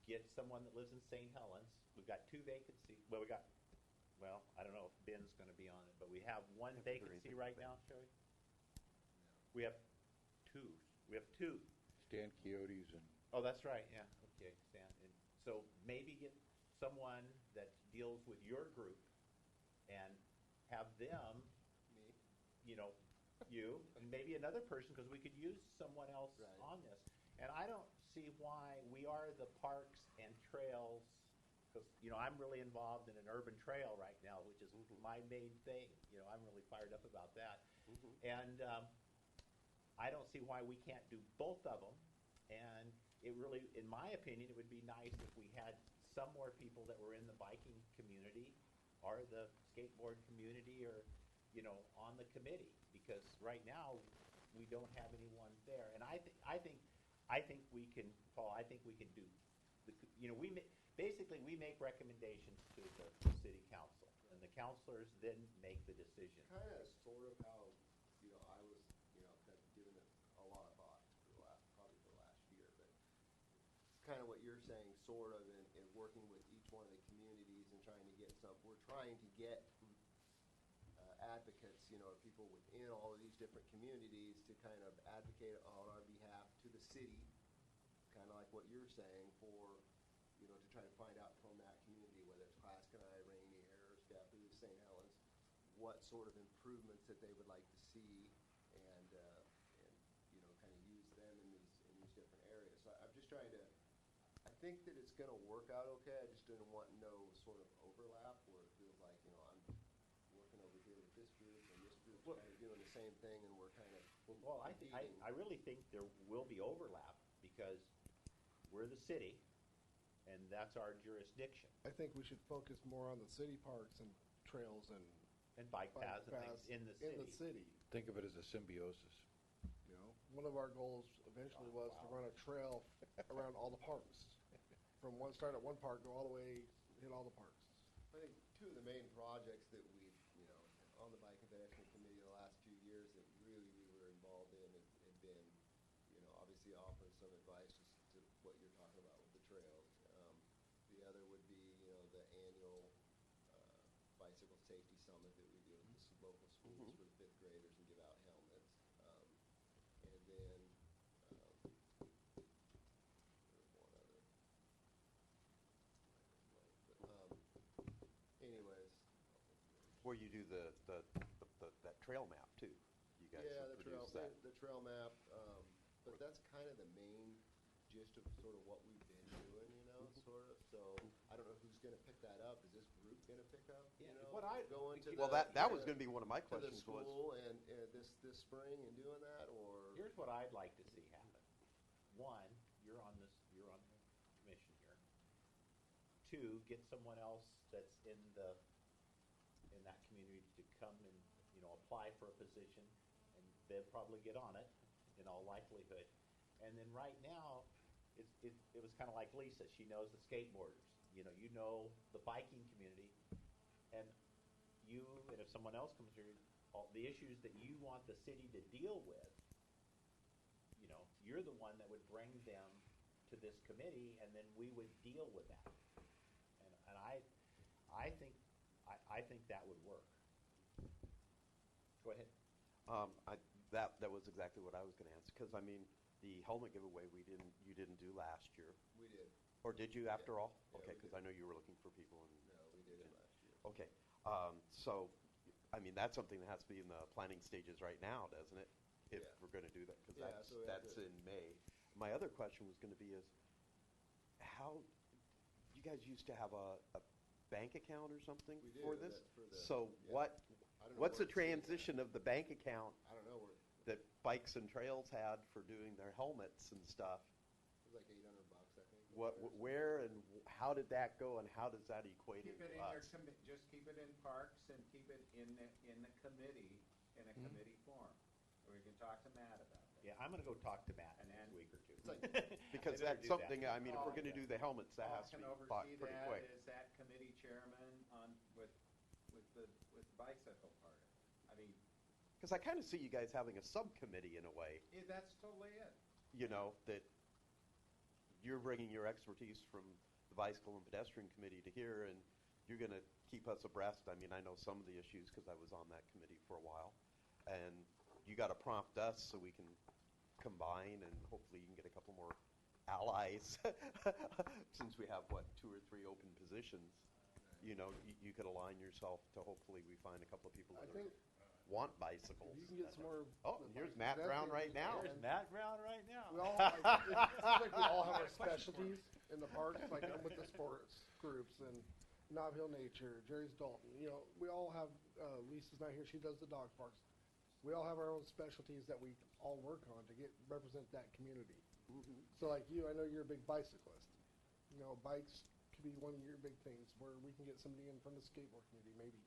Speaker 1: get someone that lives in St. Helens. We've got 2 vacancies. Well, I don't know if Ben's going to be on it, but we have 1 vacancy right now, shall we? We have 2. We have 2.
Speaker 2: Stan Quixotes and
Speaker 1: Oh, that's right, yeah, okay, Stan. And so maybe get someone that deals with your group and have them, you, and maybe another person, because we could use someone else on this. And I don't see why we are the parks and trails, because, I'm really involved in an urban trail right now, which is my main thing. I'm really fired up about that. And I don't see why we can't do both of them. And it really, in my opinion, it would be nice if we had some more people that were in the biking community or the skateboard community or, on the committee. Because right now, we don't have anyone there. And I think we can, Paul, I think we can do, basically we make recommendations to the city council. And the councilors then make the decision.
Speaker 9: Kind of sort of how, I was, kind of giving it a lot of thought for the last year, but it's kind of what you're saying, sort of, in working with each one of the communities and trying to get we're trying to get advocates, people within all of these different communities to kind of advocate on our behalf to the city, kind of like what you're saying, for, to try to find out from that community, whether it's Clastonite, Rainier, or Scappoose, St. Helens, what sort of improvements that they would like to see, and kind of use them in these different areas. So I'm just trying to, I think that it's going to work out okay. I just didn't want no sort of overlap where it feels like, I'm working over here with this group, and this group's kind of doing the same thing, and we're kind of
Speaker 1: Well, I really think there will be overlap because we're the city, and that's our jurisdiction.
Speaker 8: I think we should focus more on the city parks and trails and
Speaker 1: And bike paths and things in the city.
Speaker 2: think of it as a symbiosis.
Speaker 8: One of our goals eventually was to run a trail around all the parks. From start at one park, go all the way, hit all the parks.
Speaker 9: I think 2 of the main projects that we, on the Bike and Pedestrian Committee the last 2 years that really we were involved in had been, obviously offering some advice to what you're talking about with the trails. The other would be, the annual bicycle safety summit that we do with the local schools for the 5th graders and give out helmets. And then there's one other. Anyways.
Speaker 3: Where you do that trail map too. You guys
Speaker 9: Yeah,
Speaker 3: produce that.
Speaker 9: the trail map, but that's kind of the main gist of sort of what we've been doing, sort of. So I don't know who's going to pick that up. Is this group going to pick up? Going to
Speaker 3: Well, that was going to be one of my
Speaker 9: to the
Speaker 3: questions. Was
Speaker 9: school and this spring and doing that, or
Speaker 1: Here's what I'd like to see happen. One, you're on the commission here. 2, get someone else that's in that community to come and, apply for a position, and they'll probably get on it in all likelihood. And then right now, it was kind of like Lisa. She knows the skateboarders. You know the biking community, and if someone else comes through, all the issues that you want the city to deal with, you're the one that would bring them to this committee, and then we would deal with that. And I think that would work. Go ahead.
Speaker 3: that was exactly what I was going to answer, because I mean, the helmet giveaway you didn't do last year.
Speaker 9: We did.
Speaker 3: Or did you after all?
Speaker 9: Yeah,
Speaker 3: Okay,
Speaker 9: we
Speaker 3: because
Speaker 9: did.
Speaker 3: I know you were looking for people and.
Speaker 9: No, we did it last year.
Speaker 3: Okay, so, I mean, that's something that has to be in the planning stages right now, doesn't it? If
Speaker 9: Yeah.
Speaker 3: we're gonna do that, because
Speaker 9: Yeah, so we have
Speaker 3: that's
Speaker 9: to-
Speaker 3: in May. My other question was gonna be is, how, you guys used to have a bank account or something
Speaker 9: We
Speaker 3: for
Speaker 9: do,
Speaker 3: this?
Speaker 9: that's for the-
Speaker 3: So
Speaker 9: yeah.
Speaker 3: what,
Speaker 9: I don't know
Speaker 3: what's
Speaker 9: where
Speaker 3: the
Speaker 9: it's sitting at.
Speaker 3: transition of the bank account
Speaker 9: I don't know where,
Speaker 3: that Bikes and Trails had for doing their helmets and stuff?
Speaker 9: it was like $800, I think.
Speaker 3: Where and how did that go and how does that equate
Speaker 5: Keep
Speaker 3: into
Speaker 5: it in your,
Speaker 3: us?
Speaker 5: just keep it in parks and keep it in the committee, in a committee form. Or you can talk to Matt about it.
Speaker 1: Yeah, I'm gonna go talk to Matt in
Speaker 5: And
Speaker 1: the next
Speaker 5: then-
Speaker 1: week or two.
Speaker 9: It's like-
Speaker 3: Because
Speaker 1: They better
Speaker 3: that's
Speaker 1: do that.
Speaker 3: something, I mean, if we're gonna do the helmets, that
Speaker 5: Paul
Speaker 3: has to
Speaker 5: can
Speaker 3: be bought
Speaker 5: oversee
Speaker 3: pretty
Speaker 5: that
Speaker 3: quick.
Speaker 5: as that committee chairman with the bicycle part. I mean,
Speaker 3: Because I kind of see you guys having a subcommittee in a way,
Speaker 5: that's totally it.
Speaker 3: you know, that you're bringing your expertise from the bicycle and pedestrian committee to here, and you're going to keep us abreast. I mean, I know some of the issues because I was on that committee for a while, and you got to prompt us so we can combine, and hopefully you can get a couple more allies, since we have, what, 2 or 3 open positions. You know, you could align yourself to hopefully we find a couple of people
Speaker 8: I
Speaker 3: that
Speaker 8: think
Speaker 3: want bicycles.
Speaker 8: if you can get some more.
Speaker 3: Oh, here's Matt Brown right now.
Speaker 1: There's Matt Brown right now.
Speaker 8: We all, it seems like we all have our specialties in the parks, like I'm with the sports groups and Nob Hill Nature, Jerry's Dalton, you know, we all have, Lisa's not here, she does the dog parks. We all have our own specialties that we all work on to represent that community. So like you, I know you're a big bicyclist. You know, bikes could be one of your big things where we can get somebody in from the skateboard community maybe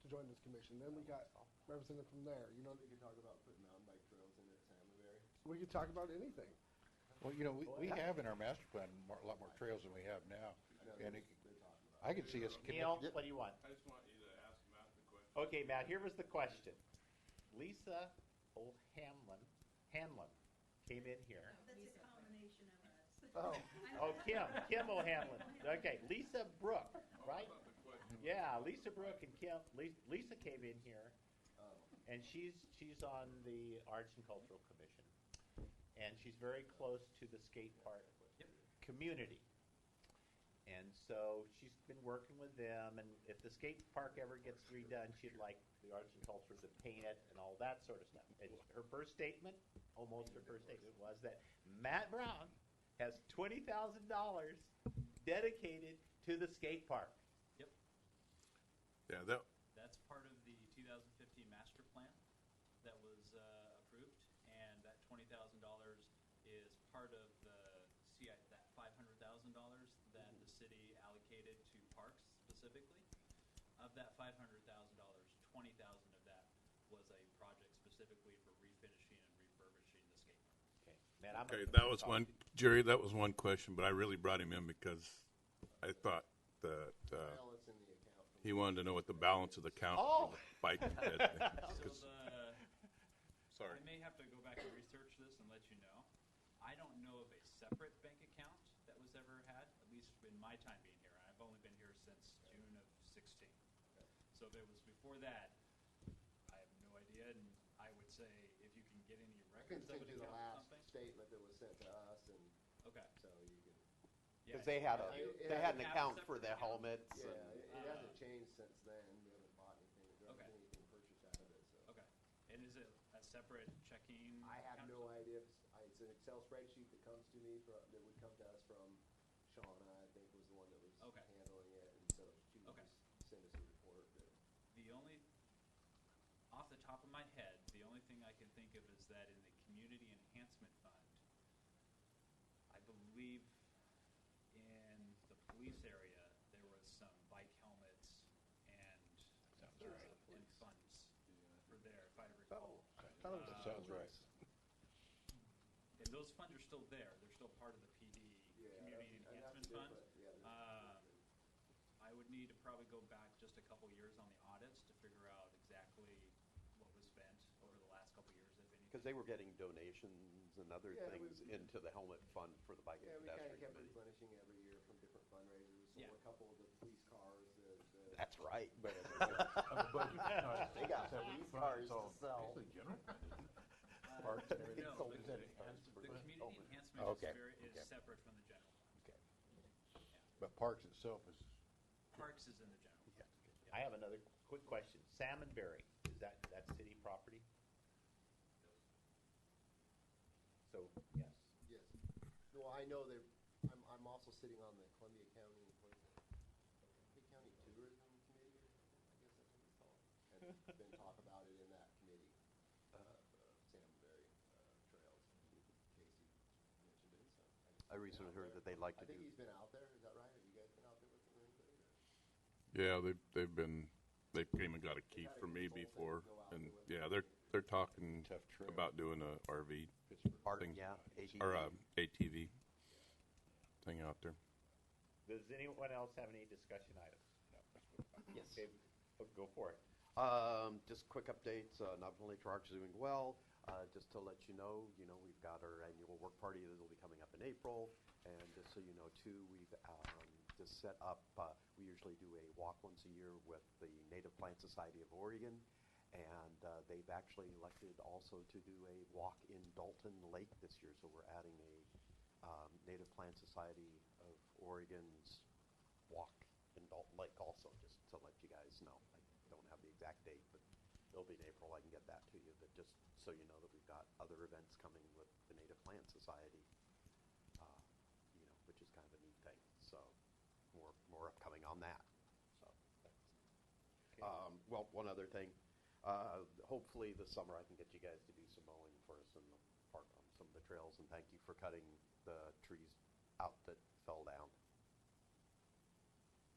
Speaker 8: to join this commission. Then we got representative from there, you know,
Speaker 9: We could talk about putting mountain bike trails in at Samuel.
Speaker 8: we could talk about anything.
Speaker 2: Well, you know, we have in our master plan a lot more trails than we have now. And I could see us.
Speaker 1: Neil, what do you want?
Speaker 7: I just want you to ask Matt the question.
Speaker 1: Okay, Matt, here was the question. Lisa O'Hanlon came in here.
Speaker 4: That's a combination of us.
Speaker 8: Oh,
Speaker 1: Oh, Kim O'Hanlon. Okay, Lisa Brooke, right? Yeah, Lisa Brooke and Kim. Lisa came in here, and she's on the Arts and Cultural Commission, and she's very close to the skate park community. And so she's been working with them, and if the skate park ever gets redone, she'd like the Arts and Culture to paint it and all that sort of stuff. And her first statement, almost her first statement, was that Matt Brown has $20,000 dedicated to the skate park.
Speaker 7: Yeah, that,
Speaker 10: That's part of the 2015 master plan that was approved, and that $20,000 is part of the CI, that $500,000 that the city allocated to parks specifically. Of that $500,000, 20,000 of that was a project specifically for refinishing and refurbishing the skate park.
Speaker 1: Okay, man, I'm
Speaker 7: okay,
Speaker 1: gonna
Speaker 7: that was
Speaker 1: talk.
Speaker 7: one, Jerry, that was one question, but I really brought him in because I thought that
Speaker 9: Balance in the account.
Speaker 7: he wanted to know what the balance of the count
Speaker 1: Oh.
Speaker 7: for the bike had been.
Speaker 10: So
Speaker 7: Sorry.
Speaker 10: I may have to go back and research this and let you know. I don't know of a separate bank account that was ever had, at least in my time being here. I've only been here since June of 16. So if it was before that, I have no idea, and I would say if you can get any
Speaker 9: I can
Speaker 10: records of
Speaker 9: send
Speaker 10: an
Speaker 9: you the
Speaker 10: account or
Speaker 9: last
Speaker 10: something.
Speaker 9: statement that was sent to us, and
Speaker 10: Okay.
Speaker 9: so you can,
Speaker 10: Yeah,
Speaker 3: Because they had
Speaker 9: It
Speaker 3: they had an
Speaker 10: have a
Speaker 3: account for
Speaker 10: separate
Speaker 3: the
Speaker 10: account.
Speaker 3: helmets.
Speaker 9: yeah,
Speaker 3: and-
Speaker 9: it hasn't changed since then. We haven't bought anything, there
Speaker 10: Okay.
Speaker 9: hasn't anything purchased out of it, so.
Speaker 10: Okay. And is it a separate checking?
Speaker 9: I have
Speaker 10: account?
Speaker 9: no idea. It's an Excel spreadsheet that comes to me from, that would come to us from Shauna, I think was the one that was
Speaker 10: Okay.
Speaker 9: handling it, and so she would
Speaker 10: Okay.
Speaker 9: just send us a report that.
Speaker 10: The only, off the top of my head, the only thing I can think of is that in the Community Enhancement Fund, I believe in the police area, there was some bike helmets and and funds for there, if I recall.
Speaker 8: I thought it was
Speaker 2: That sounds right.
Speaker 10: And those funds are still there. They're still part of the PD, Community
Speaker 9: And that's
Speaker 10: Enhancement Fund.
Speaker 9: different, yeah,
Speaker 10: I would need to probably go back just a couple years on the audits to figure out exactly what was spent over the last couple years, if anything.
Speaker 3: Because they were getting donations and other
Speaker 9: Yeah,
Speaker 3: things into the helmet fund for the bike
Speaker 9: Yeah,
Speaker 3: and
Speaker 9: we kinda
Speaker 3: pedestrian
Speaker 9: kept
Speaker 3: committee.
Speaker 9: replenishing every year from different fundraisers.
Speaker 10: Yeah.
Speaker 9: Sold a couple of the police cars that.
Speaker 3: That's right.
Speaker 9: They got police cars to sell.
Speaker 10: No, the Community
Speaker 1: Okay,
Speaker 10: is
Speaker 1: okay.
Speaker 10: separate from the general plan.
Speaker 1: Okay.
Speaker 2: But Parks itself is,
Speaker 10: Parks is in the general plan.
Speaker 1: I have another quick question. Salmonberry, is that city property? So, yes.
Speaker 9: Yes. Well, I know that, I'm also sitting on the Columbia County, what is it? Columbia County Tourism Committee or something, I guess that's what it's called. And there's been talk about it in that committee, Salmonberry, trails. Casey mentioned it, so.
Speaker 3: I recently heard that they'd like
Speaker 9: I
Speaker 3: to
Speaker 9: think
Speaker 3: do.
Speaker 9: he's been out there, is that right? Have you guys been out there with him or anybody? Or?
Speaker 7: Yeah, they've even got a key from me before, and yeah, they're talking
Speaker 2: Tough trail.
Speaker 7: about doing a RV
Speaker 2: Pittsburgh.
Speaker 3: Park,
Speaker 7: thing,
Speaker 3: yeah, ATV.
Speaker 7: or ATV thing out there.
Speaker 1: Does anyone else have any discussion items?
Speaker 3: Yes.
Speaker 1: Okay, go for it.
Speaker 3: Just quick updates. Navigational Nature Arts is doing well. Just to let you know, we've got our annual work party that will be coming up in April. And just so you know, too, we've just set up, we usually do a walk once a year with the Native Plant Society of Oregon. And they've actually elected also to do a walk in Dalton Lake this year. So we're adding a Native Plant Society of Oregon's walk in Dalton Lake also, just to let you guys know. I don't have the exact date, but it'll be in April. I can get that to you. But just so you know that we've got other events coming with the Native Plant Society, which is kind of a neat thing. So more upcoming on that. So, well, one other thing. Hopefully this summer I can get you guys to do some mowing for us in the park on some of the trails, and thank you for cutting the trees out that fell down.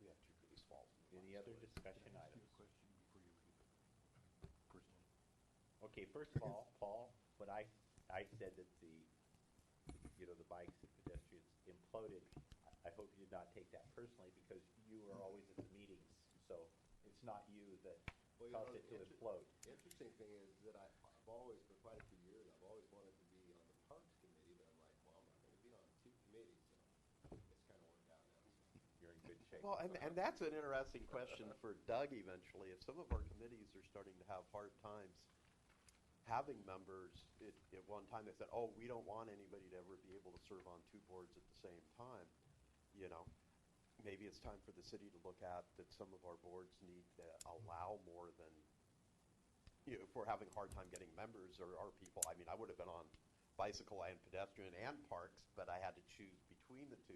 Speaker 3: We had 2 trees fall.
Speaker 1: Any other discussion items?
Speaker 2: Question before you leave it, personally.
Speaker 1: Okay, first of all, Paul, when I said that the bikes and pedestrians imploded, I hope you did not take that personally, because you were always at the meetings. So it's not you that caused it to implode.
Speaker 9: The interesting thing is that I've always, for quite a few years, I've always wanted to be on the Parks Committee, but I'm like, well, I'm not going to be on 2 committees, so it's kind of worked out now.
Speaker 1: You're in good shape.
Speaker 3: Well, and that's an interesting question for Doug eventually. If some of our committees are starting to have hard times having members, at one time they said, oh, we don't want anybody to ever be able to serve on 2 boards at the same time. Maybe it's time for the city to look at that some of our boards need to allow more than, if we're having a hard time getting members or people. I mean, I would have been on bicycle and pedestrian and parks, but I had to choose between the 2.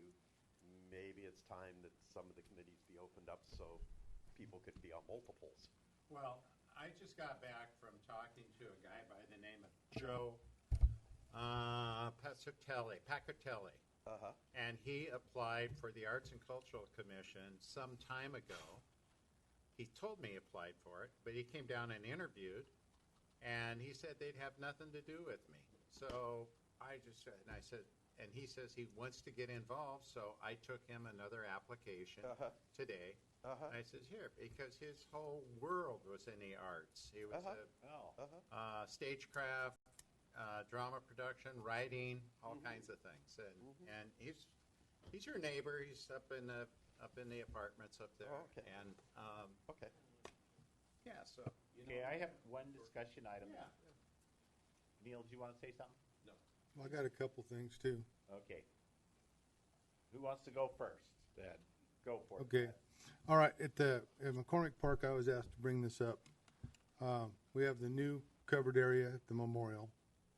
Speaker 3: Maybe it's time that some of the committees be opened up so people could be on multiples.
Speaker 5: Well, I just got back from talking to a guy by the name of Joe Pacatelli.
Speaker 3: Uh-huh.
Speaker 5: And he applied for the Arts and Cultural Commission some time ago. He told me he applied for it, but he came down and interviewed, and he said they'd have nothing to do with me. So I said, and he says he wants to get involved, so I took him another application today. And I said, here, because his whole world was in the arts. He was stagecraft, drama production, writing, all kinds of things. And he's your neighbor. He's up in the apartments up there.
Speaker 3: Oh, okay.
Speaker 5: And
Speaker 3: Okay.
Speaker 5: yeah, so
Speaker 1: Okay, I have one discussion item.
Speaker 5: Yeah.
Speaker 1: Neil, do you want to say something?
Speaker 8: Well, I got a couple things too.
Speaker 1: Okay. Who wants to go first?
Speaker 2: Dad.
Speaker 1: Go for it.
Speaker 8: Okay. All right. At McCormick Park, I was asked to bring this up. We have the new covered area at the memorial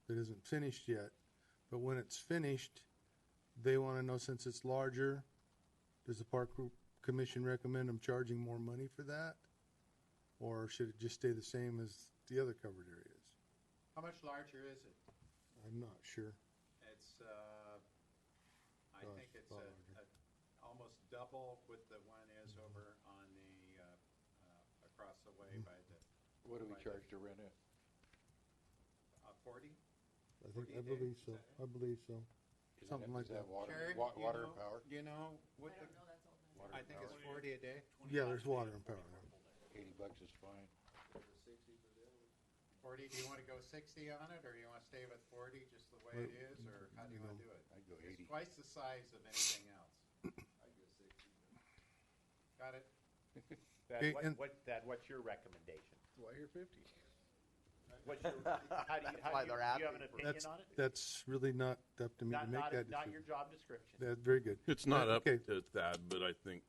Speaker 8: that isn't finished yet. But when it's finished, they want to know, since it's larger, does the Park Commission recommend them charging more money for that? Or should it just stay the same as the other covered areas?
Speaker 5: how much larger is it?
Speaker 8: I'm not sure.
Speaker 5: It's I
Speaker 8: Gosh,
Speaker 5: think it's
Speaker 8: far
Speaker 5: a
Speaker 8: larger.
Speaker 5: almost double what the one is over on the across the way by the
Speaker 2: What do we charge to rent it?
Speaker 5: 40.
Speaker 8: I think,
Speaker 5: 40
Speaker 8: I believe
Speaker 5: days,
Speaker 8: so.
Speaker 5: is that it?
Speaker 8: I believe so. Something like
Speaker 2: Does it
Speaker 8: that.
Speaker 2: have water,
Speaker 5: Sherry,
Speaker 2: water and power?
Speaker 5: Do you know what the?
Speaker 2: Water
Speaker 5: I
Speaker 2: and
Speaker 5: think
Speaker 2: power?
Speaker 5: it's 40 a day.
Speaker 8: Yeah, there's water and power.
Speaker 2: $80 is fine.
Speaker 5: 40. Do you want to go 60 on it, or you want to stay with 40 just the way it is, or how do you want to do it?
Speaker 2: I'd go
Speaker 5: It's
Speaker 2: 80.
Speaker 5: twice the size of anything else. Got it.
Speaker 1: That,
Speaker 8: Okay,
Speaker 1: what,
Speaker 8: and-
Speaker 1: what's your recommendation?
Speaker 8: Why you're 50?
Speaker 1: What's your, how do you,
Speaker 3: That's why they're
Speaker 1: do you have an
Speaker 3: asking for it.
Speaker 1: opinion on it?
Speaker 11: That's really not up to me to
Speaker 1: Not,
Speaker 11: make
Speaker 1: not,
Speaker 11: that
Speaker 1: not your
Speaker 11: decision.
Speaker 1: job description.
Speaker 11: That's very good.
Speaker 7: It's not up
Speaker 11: Okay.
Speaker 7: to that, but I think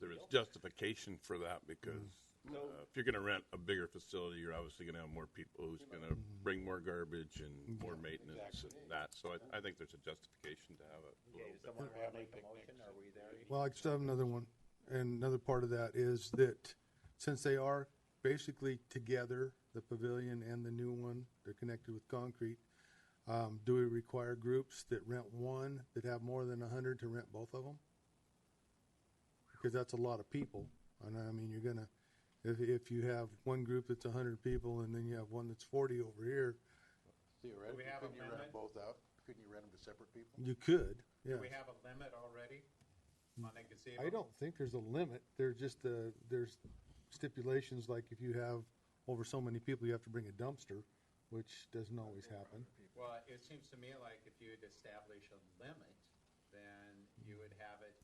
Speaker 7: there is justification for that because if you're going to rent a bigger facility, you're obviously going to have more people who's going to bring more garbage and more maintenance and that. So I think there's a justification to have it a
Speaker 1: Okay,
Speaker 7: little
Speaker 1: does
Speaker 7: bit.
Speaker 1: someone want to make a motion? Are we there?
Speaker 11: Well, I still have another one, and another part of that is that since they are basically together, the pavilion and the new one, they're connected with concrete. Do we require groups that rent one that have more than 100 to rent both of them? Because that's a lot of people, and I mean you're gonna, if you have one group that's 100 people and then you have one that's 40 over here,
Speaker 2: Theoretically,
Speaker 5: have a
Speaker 2: couldn't you rent
Speaker 5: limit?
Speaker 2: them both out? Couldn't you rent them to separate people?
Speaker 11: you could.
Speaker 5: Do
Speaker 11: Yeah.
Speaker 5: we have a limit already on the gazebo?
Speaker 11: I don't think there's a limit. There's just there's stipulations like if you have over so many people, you have to bring a dumpster, which doesn't always happen.
Speaker 5: Well, it seems to me like if you'd establish a limit, then you'd have it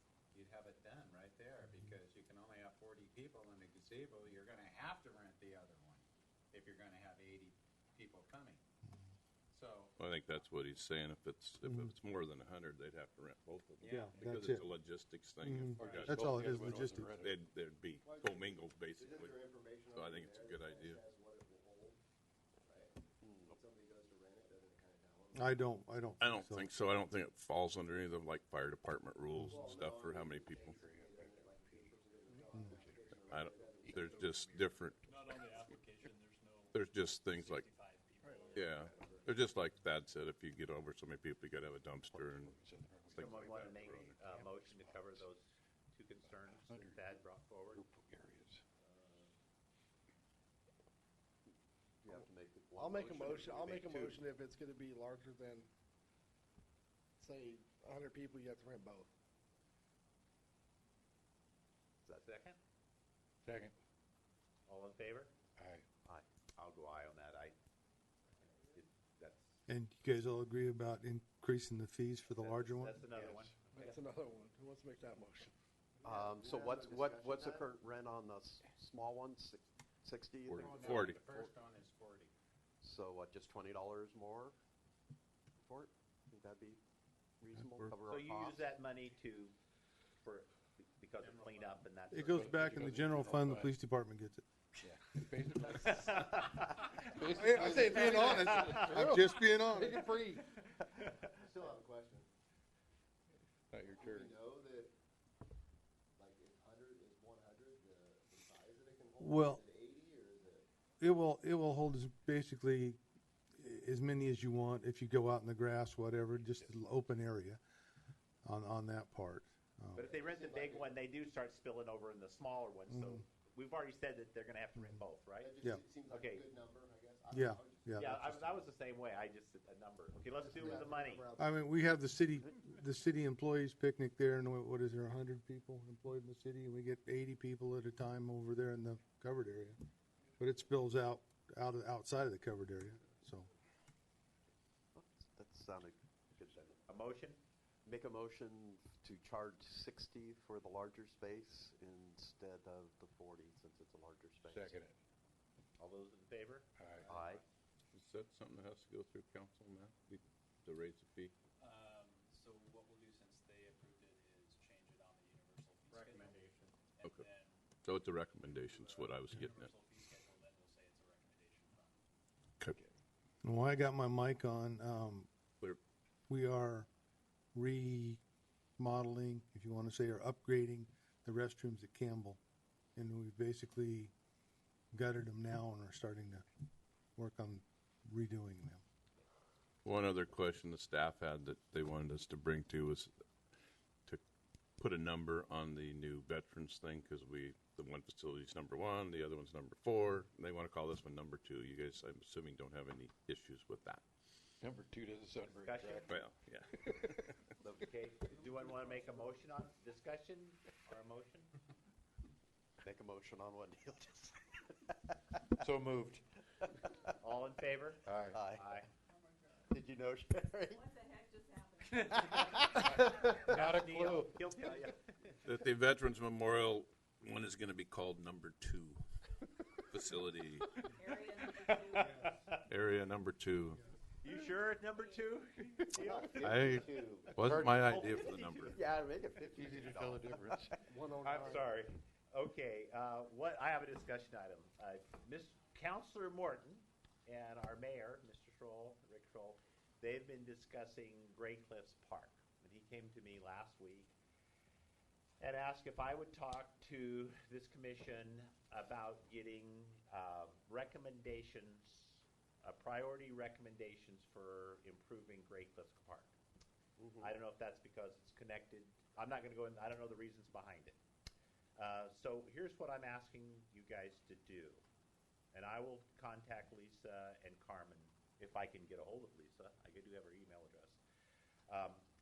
Speaker 5: done right there, because you can only have 40 people in a gazebo. You're gonna have to rent the other one if you're gonna have 80 people coming. So,
Speaker 7: I think that's what he's saying. If it's more than 100, they'd have to rent both of them.
Speaker 11: Yeah,
Speaker 7: Because
Speaker 11: that's
Speaker 7: it's
Speaker 11: it.
Speaker 7: a logistics thing. If you guys
Speaker 11: That's
Speaker 7: both
Speaker 11: all it
Speaker 7: get
Speaker 11: is,
Speaker 7: one,
Speaker 11: logistics.
Speaker 7: They'd be commingled
Speaker 9: Isn't
Speaker 7: basically.
Speaker 9: there information
Speaker 7: So I
Speaker 9: on
Speaker 7: think it's a good
Speaker 9: there
Speaker 7: idea.
Speaker 9: that says what it will hold, right? When somebody goes to rent it, doesn't it kind of tell them?
Speaker 11: I don't.
Speaker 7: I don't think so. I don't think it falls under any of the like fire department rules and stuff for how many people. I don't, there's just different,
Speaker 10: Not on the application,
Speaker 7: there's just things like,
Speaker 10: 65 people.
Speaker 7: yeah, they're just like Thad said, if you get over so many people, you gotta have a dumpster and things
Speaker 1: Someone
Speaker 7: like
Speaker 1: want to
Speaker 7: that.
Speaker 1: make a motion to cover those two concerns that Thad brought forward?
Speaker 3: You have to make it one
Speaker 8: I'll make a
Speaker 3: or
Speaker 8: motion,
Speaker 3: can we
Speaker 8: I'll make a
Speaker 3: two?
Speaker 8: motion if it's gonna be larger than, say, 100 people, you have to rent both.
Speaker 1: Is that second?
Speaker 2: Second.
Speaker 1: All in favor?
Speaker 2: Aye.
Speaker 3: Aye.
Speaker 1: I'll go aye on that. That's.
Speaker 11: And you guys all agree about increasing the fees for the larger one?
Speaker 1: That's another one.
Speaker 8: That's another one. Who wants to make that motion?
Speaker 3: So what's the current rent on the small one? 60? you think?
Speaker 7: 40.
Speaker 5: The first one is 40.
Speaker 3: So what, just $20 more for it? Think that'd be reasonable, cover
Speaker 1: So
Speaker 3: our
Speaker 1: you use
Speaker 3: costs?
Speaker 1: that money because of cleanup and that.
Speaker 11: It goes back in the general fund. The police department gets it.
Speaker 2: Basically,
Speaker 11: I'm saying, being honest. I'm just being honest.
Speaker 8: Make it free.
Speaker 9: I still have a question.
Speaker 2: not your
Speaker 9: Do we
Speaker 2: turn.
Speaker 9: know that, like, if 100 is 100, the size that it can hold?
Speaker 11: Well,
Speaker 9: Is it 80 or is it?
Speaker 11: it will hold basically as many as you want if you go out in the grass, whatever, just an open area on that part.
Speaker 1: But if they rent the big one, they do start spilling over in the smaller one, so we've already said that they're gonna have to rent both, right?
Speaker 9: That just
Speaker 11: Yeah.
Speaker 9: Seems like
Speaker 1: Okay.
Speaker 9: a good number, I guess. I don't
Speaker 11: Yeah,
Speaker 9: know, just-
Speaker 11: yeah.
Speaker 1: Yeah, I was the same way. I just said a number. Okay, let's do it with the money.
Speaker 11: I mean, we have the city employees picnic there, and what is there, 100 people employed in the city, and we get 80 people at a time over there in the covered area. But it spills outside of the covered area, so.
Speaker 3: That sounded good.
Speaker 1: A motion?
Speaker 3: Make a motion to charge 60 for the larger space instead of the 40, since it's a larger space.
Speaker 2: Second it.
Speaker 1: All those in favor?
Speaker 3: Aye.
Speaker 7: Is that something that has to go through council, Matt, to raise the fee?
Speaker 10: So what we'll do, since they approved it, is change it on the universal fee schedule.
Speaker 5: Recommendation.
Speaker 10: And
Speaker 7: Okay.
Speaker 10: then
Speaker 7: So it's a recommendation, is what I was getting at.
Speaker 10: universal fee schedule, then we'll say it's a recommendation from.
Speaker 7: Okay.
Speaker 11: Well, I got my mic on.
Speaker 7: Clear.
Speaker 11: We are remodeling, if you want to say, or upgrading the restrooms at Campbell. And we've basically gutted them now and are starting to work on redoing them.
Speaker 7: One other question the staff had that they wanted us to bring to was to put a number on the new veterans thing, because the one facility's number 1, the other one's number 4. And they want to call this one number 2. You guys, I'm assuming, don't have any issues with that.
Speaker 2: Number 2 doesn't sound very
Speaker 1: Discussion?
Speaker 2: attractive.
Speaker 7: Well, yeah.
Speaker 1: Okay, do you want to make a motion on discussion or a motion?
Speaker 3: Make a motion on what Neil just said.
Speaker 2: So moved.
Speaker 1: All in favor?
Speaker 2: Aye.
Speaker 3: Aye.
Speaker 1: Aye.
Speaker 3: Did you know, Sherry?
Speaker 2: Not a
Speaker 1: Neil,
Speaker 2: clue.
Speaker 1: he'll tell you.
Speaker 7: That the Veterans Memorial one is going to be called number 2. facility,
Speaker 10: Area number 2.
Speaker 7: area number 2.
Speaker 1: You sure it's number 2?
Speaker 7: I wasn't my idea for the number.
Speaker 3: Yeah, make it 50.
Speaker 2: Easy to tell the difference.
Speaker 8: 109.
Speaker 1: I'm sorry. Okay, I have a discussion item. Miss Counselor Morton and our mayor, Mr. Schroll, Rick Schroll, they've been discussing Gray Cliffs Park. And he came to me last week and asked if I would talk to this commission about getting recommendations, priority recommendations for improving Gray Cliffs Park. I don't know if that's because it's connected. I'm not going to go in. I don't know the reasons behind it. So here's what I'm asking you guys to do. And I will contact Lisa and Carmen if I can get a hold of Lisa. I do have her email address.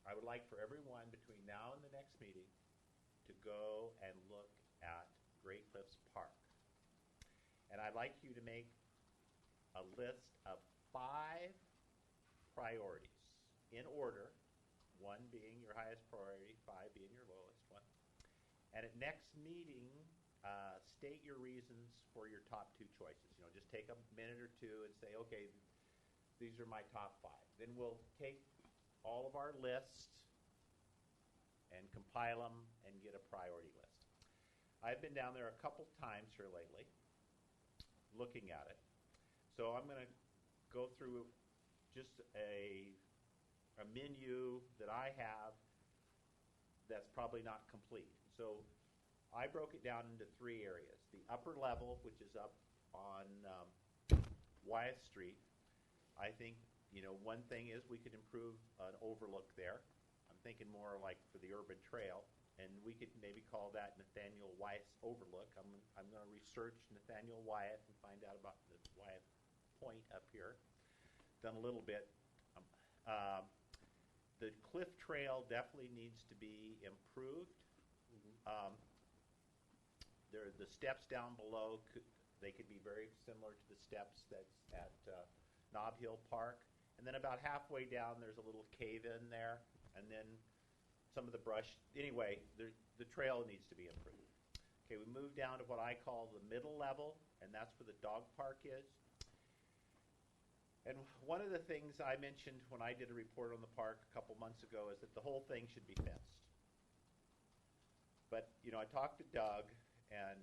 Speaker 1: I would like for everyone between now and the next meeting to go and look at Gray Cliffs Park. And I'd like you to make a list of 5 priorities in order, 1 being your highest priority, 5 being your lowest one. And at next meeting, state your reasons for your top 2 choices. You know, just take a minute or 2 and say, okay, these are my top 5. Then we'll take all of our lists and compile them and get a priority list. I've been down there a couple times here lately looking at it. So I'm going to go through just a menu that I have that's probably not complete. So I broke it down into 3 areas. The upper level, which is up on Wyeth Street. I think, you know, one thing is we could improve an overlook there. I'm thinking more like for the urban trail, and we could maybe call that Nathaniel Wyeth's Overlook. I'm going to research Nathaniel Wyeth and find out about the Wyeth Point up here. Done a little bit. The cliff trail definitely needs to be improved. The steps down below, they could be very similar to the steps that's at Nob Hill Park. And then about halfway down, there's a little cave in there. And then some of the brush. Anyway, the trail needs to be improved. Okay, we move down to what I call the middle level, and that's where the dog park is. And one of the things I mentioned when I did a report on the park a couple months ago is that the whole thing should be fenced. But, you know, I talked to Doug, and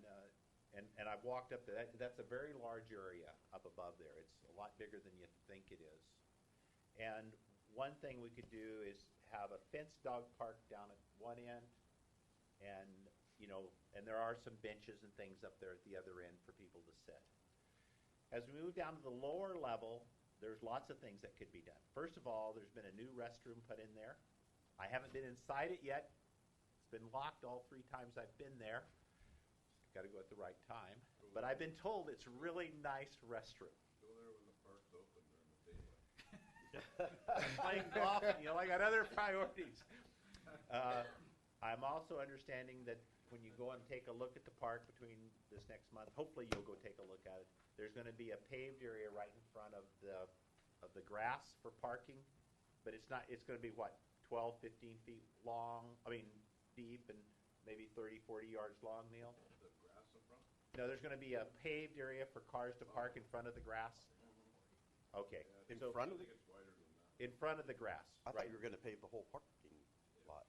Speaker 1: I've walked up to that. That's a very large area up above there. It's a lot bigger than you think it is. And one thing we could do is have a fenced dog park down at one end, and, you know, and there are some benches and things up there at the other end for people to sit. As we move down to the lower level, there's lots of things that could be done. First of all, there's been a new restroom put in there. I haven't been inside it yet. It's been locked all 3 times I've been there. Got to go at the right time. But I've been told it's a really nice restroom.
Speaker 7: Go there when the park's open during the daylight.
Speaker 1: Playing golf, you know, I got other priorities. I'm also understanding that when you go and take a look at the park between this next month, hopefully you'll go take a look at it. There's going to be a paved area right in front of the grass for parking, but it's not. It's going to be what, 12, 15 feet long. I mean, deep and maybe 30, 40 yards long, Neil.
Speaker 7: The grass in front?
Speaker 1: No, there's going to be a paved area for cars to park in front of the grass. Okay.
Speaker 3: In
Speaker 1: So
Speaker 3: front of the,
Speaker 7: It's wider than that.
Speaker 1: in front of the grass.
Speaker 3: I thought
Speaker 1: Right.
Speaker 3: you were going to pave the whole parking lot.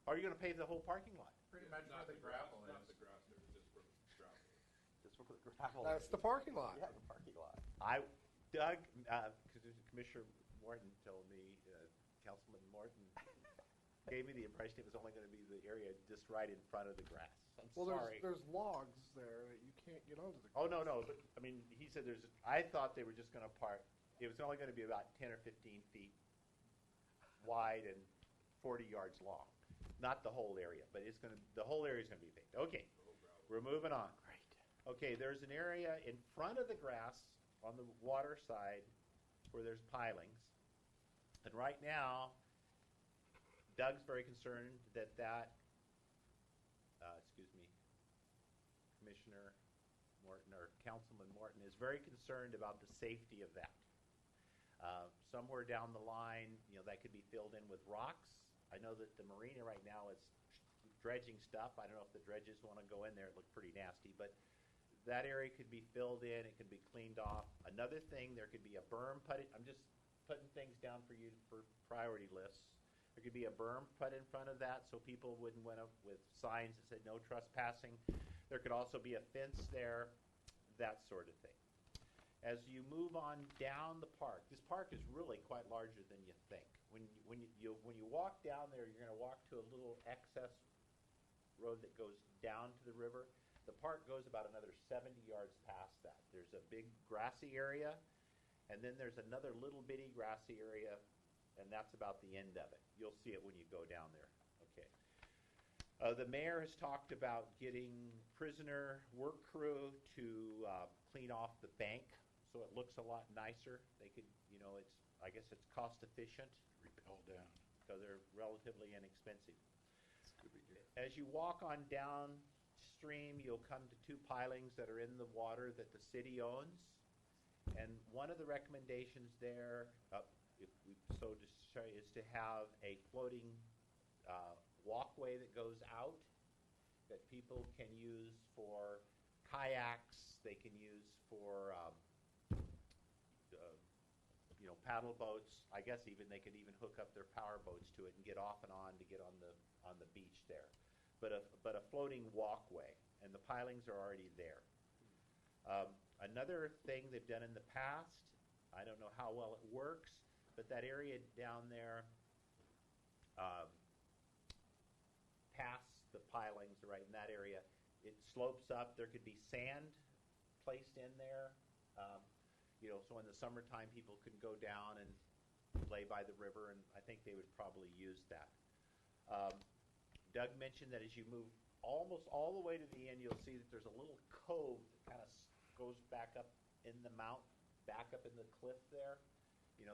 Speaker 1: Are you going to pave the whole parking lot?
Speaker 2: Pretty much
Speaker 7: Not the gravel is. Not the grass, there's just where the gravel is.
Speaker 3: Just for the gravel.
Speaker 8: That's the parking lot.
Speaker 3: Yeah, the parking lot.
Speaker 1: Doug, Commissioner Morton told me, Councilman Morton gave me the impression it was only going to be the area just right in front of the grass. I'm
Speaker 8: Well,
Speaker 1: sorry.
Speaker 8: there's logs there that you can't get onto the.
Speaker 1: Oh, no. But, I mean, he said I thought they were just going to park. It was only going to be about 10 or 15 feet wide and 40 yards long. Not the whole area, but the whole area is going to be paved. Okay, we're moving on.
Speaker 3: Great.
Speaker 1: Okay, there's an area in front of the grass on the water side where there's pilings. And right now, Doug's very concerned that Commissioner Morton or Councilman Morton is very concerned about the safety of that. Somewhere down the line, you know, that could be filled in with rocks. I know that the marina right now is dredging stuff. I don't know if the dredges want to go in there. It looked pretty nasty, but that area could be filled in, it could be cleaned off. Another thing, there could be a berm put in, I'm just putting things down for you for priority lists. There could be a berm put in front of that so people wouldn't went up with signs that said no trespassing. There could also be a fence there, that sort of thing. As you move on down the park, this park is really quite larger than you think. When you walk down there, you're going to walk to a little access road that goes down to the river. The park goes about another 70 yards past that. There's a big grassy area, and then there's another little bitty grassy area, and that's about the end of it. You'll see it when you go down there. Okay. The mayor has talked about getting prisoner work crew to clean off the bank so it looks a lot nicer. They could, I guess it's cost efficient.
Speaker 2: Repel down.
Speaker 1: So they're relatively inexpensive. As you walk on downstream, you'll come to two pilings that are in the water that the city owns. And one of the recommendations there, if we so to say, is to have a floating walkway that goes out that people can use for kayaks, they can use for paddle boats. I guess even they could even hook up their power boats to it and get off and on to get on the beach there. But a floating walkway, and the pilings are already there. Another thing they've done in the past, I don't know how well it works, but that area down there past the pilings, right in that area, it slopes up. There could be sand placed in there. So in the summertime, people could go down and lay by the river, and I think they would probably use that. Doug mentioned that as you move almost all the way to the end, you'll see that there's a little cove that kind of goes back up in the mountain, back up in the cliff there.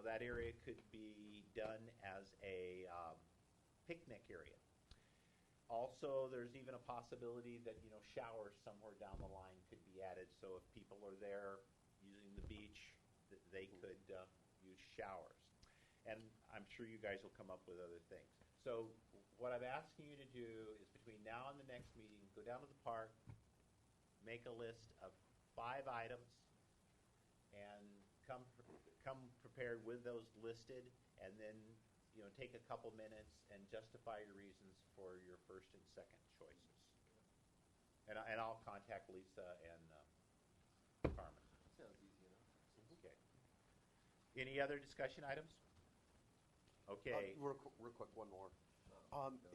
Speaker 1: That area could be done as a picnic area. Also, there's even a possibility that, showers somewhere down the line could be added. So if people are there using the beach, they could use showers. And I'm sure you guys will come up with other things. So what I'm asking you to do is between now and the next meeting, go down to the park, make a list of 5 items, and come prepared with those listed, and then take a couple minutes and justify your reasons for your first and second choices. And I'll contact Lisa and Carmen.
Speaker 9: Sounds easy enough.
Speaker 1: Okay. Any other discussion items? Okay.
Speaker 3: Real quick, one more.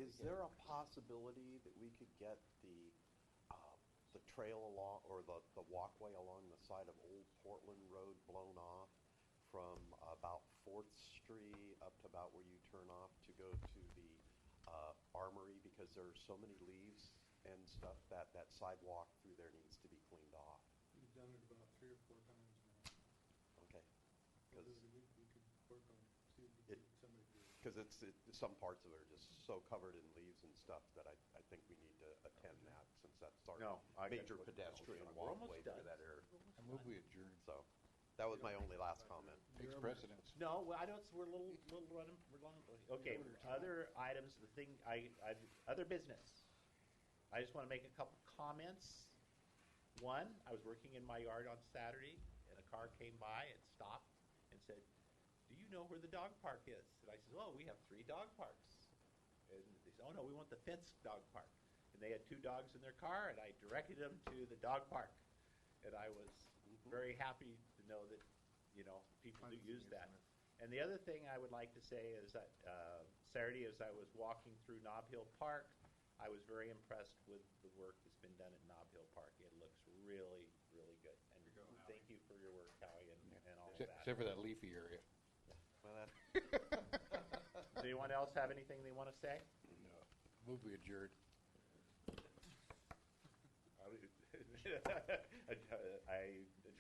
Speaker 3: Is there a possibility that we could get the trail along, or the walkway along the side of Old Portland Road blown off from about 4th Street up to about where you turn off to go to the Armory, because there's so many leaves and stuff that sidewalk through there needs to be cleaned off?
Speaker 11: We've done it about 3 or 4 times now.
Speaker 3: Okay.
Speaker 11: We could work on it, see if we
Speaker 3: It-
Speaker 11: can get somebody to do it.
Speaker 3: Because some parts of it are just so covered in leaves and stuff that I think we need to attend that, since that's our
Speaker 1: No, I got
Speaker 3: major
Speaker 1: it.
Speaker 3: pedestrian
Speaker 1: We're almost
Speaker 3: walkway through
Speaker 1: done.
Speaker 3: that area.
Speaker 2: I move we adjourn.
Speaker 3: So that was my only last comment.
Speaker 2: Takes precedence.
Speaker 1: No, well, I don't. We're a little running. We're long. Okay. Other items. The thing. Other business. I just want to make a couple comments. One, I was working in my yard on Saturday, and a car came by and stopped and said, "Do you know where the dog park is?" And I said, "Oh, we have 3 dog parks." And they said, "Oh no, we want the fenced dog park." And they had 2 dogs in their car, and I directed them to the dog park. And I was very happy to know that, people do use that. And the other thing I would like to say is that Saturday, as I was walking through Nob Hill Park, I was very impressed with the work that's been done at Nob Hill Park. It looks really, really good. And thank you for your work, Howie, and all of that.
Speaker 2: Except for that leafy area.
Speaker 3: Well,
Speaker 1: Does anyone else have anything they want to say?
Speaker 2: No. Move we adjourn.
Speaker 1: I adjourn the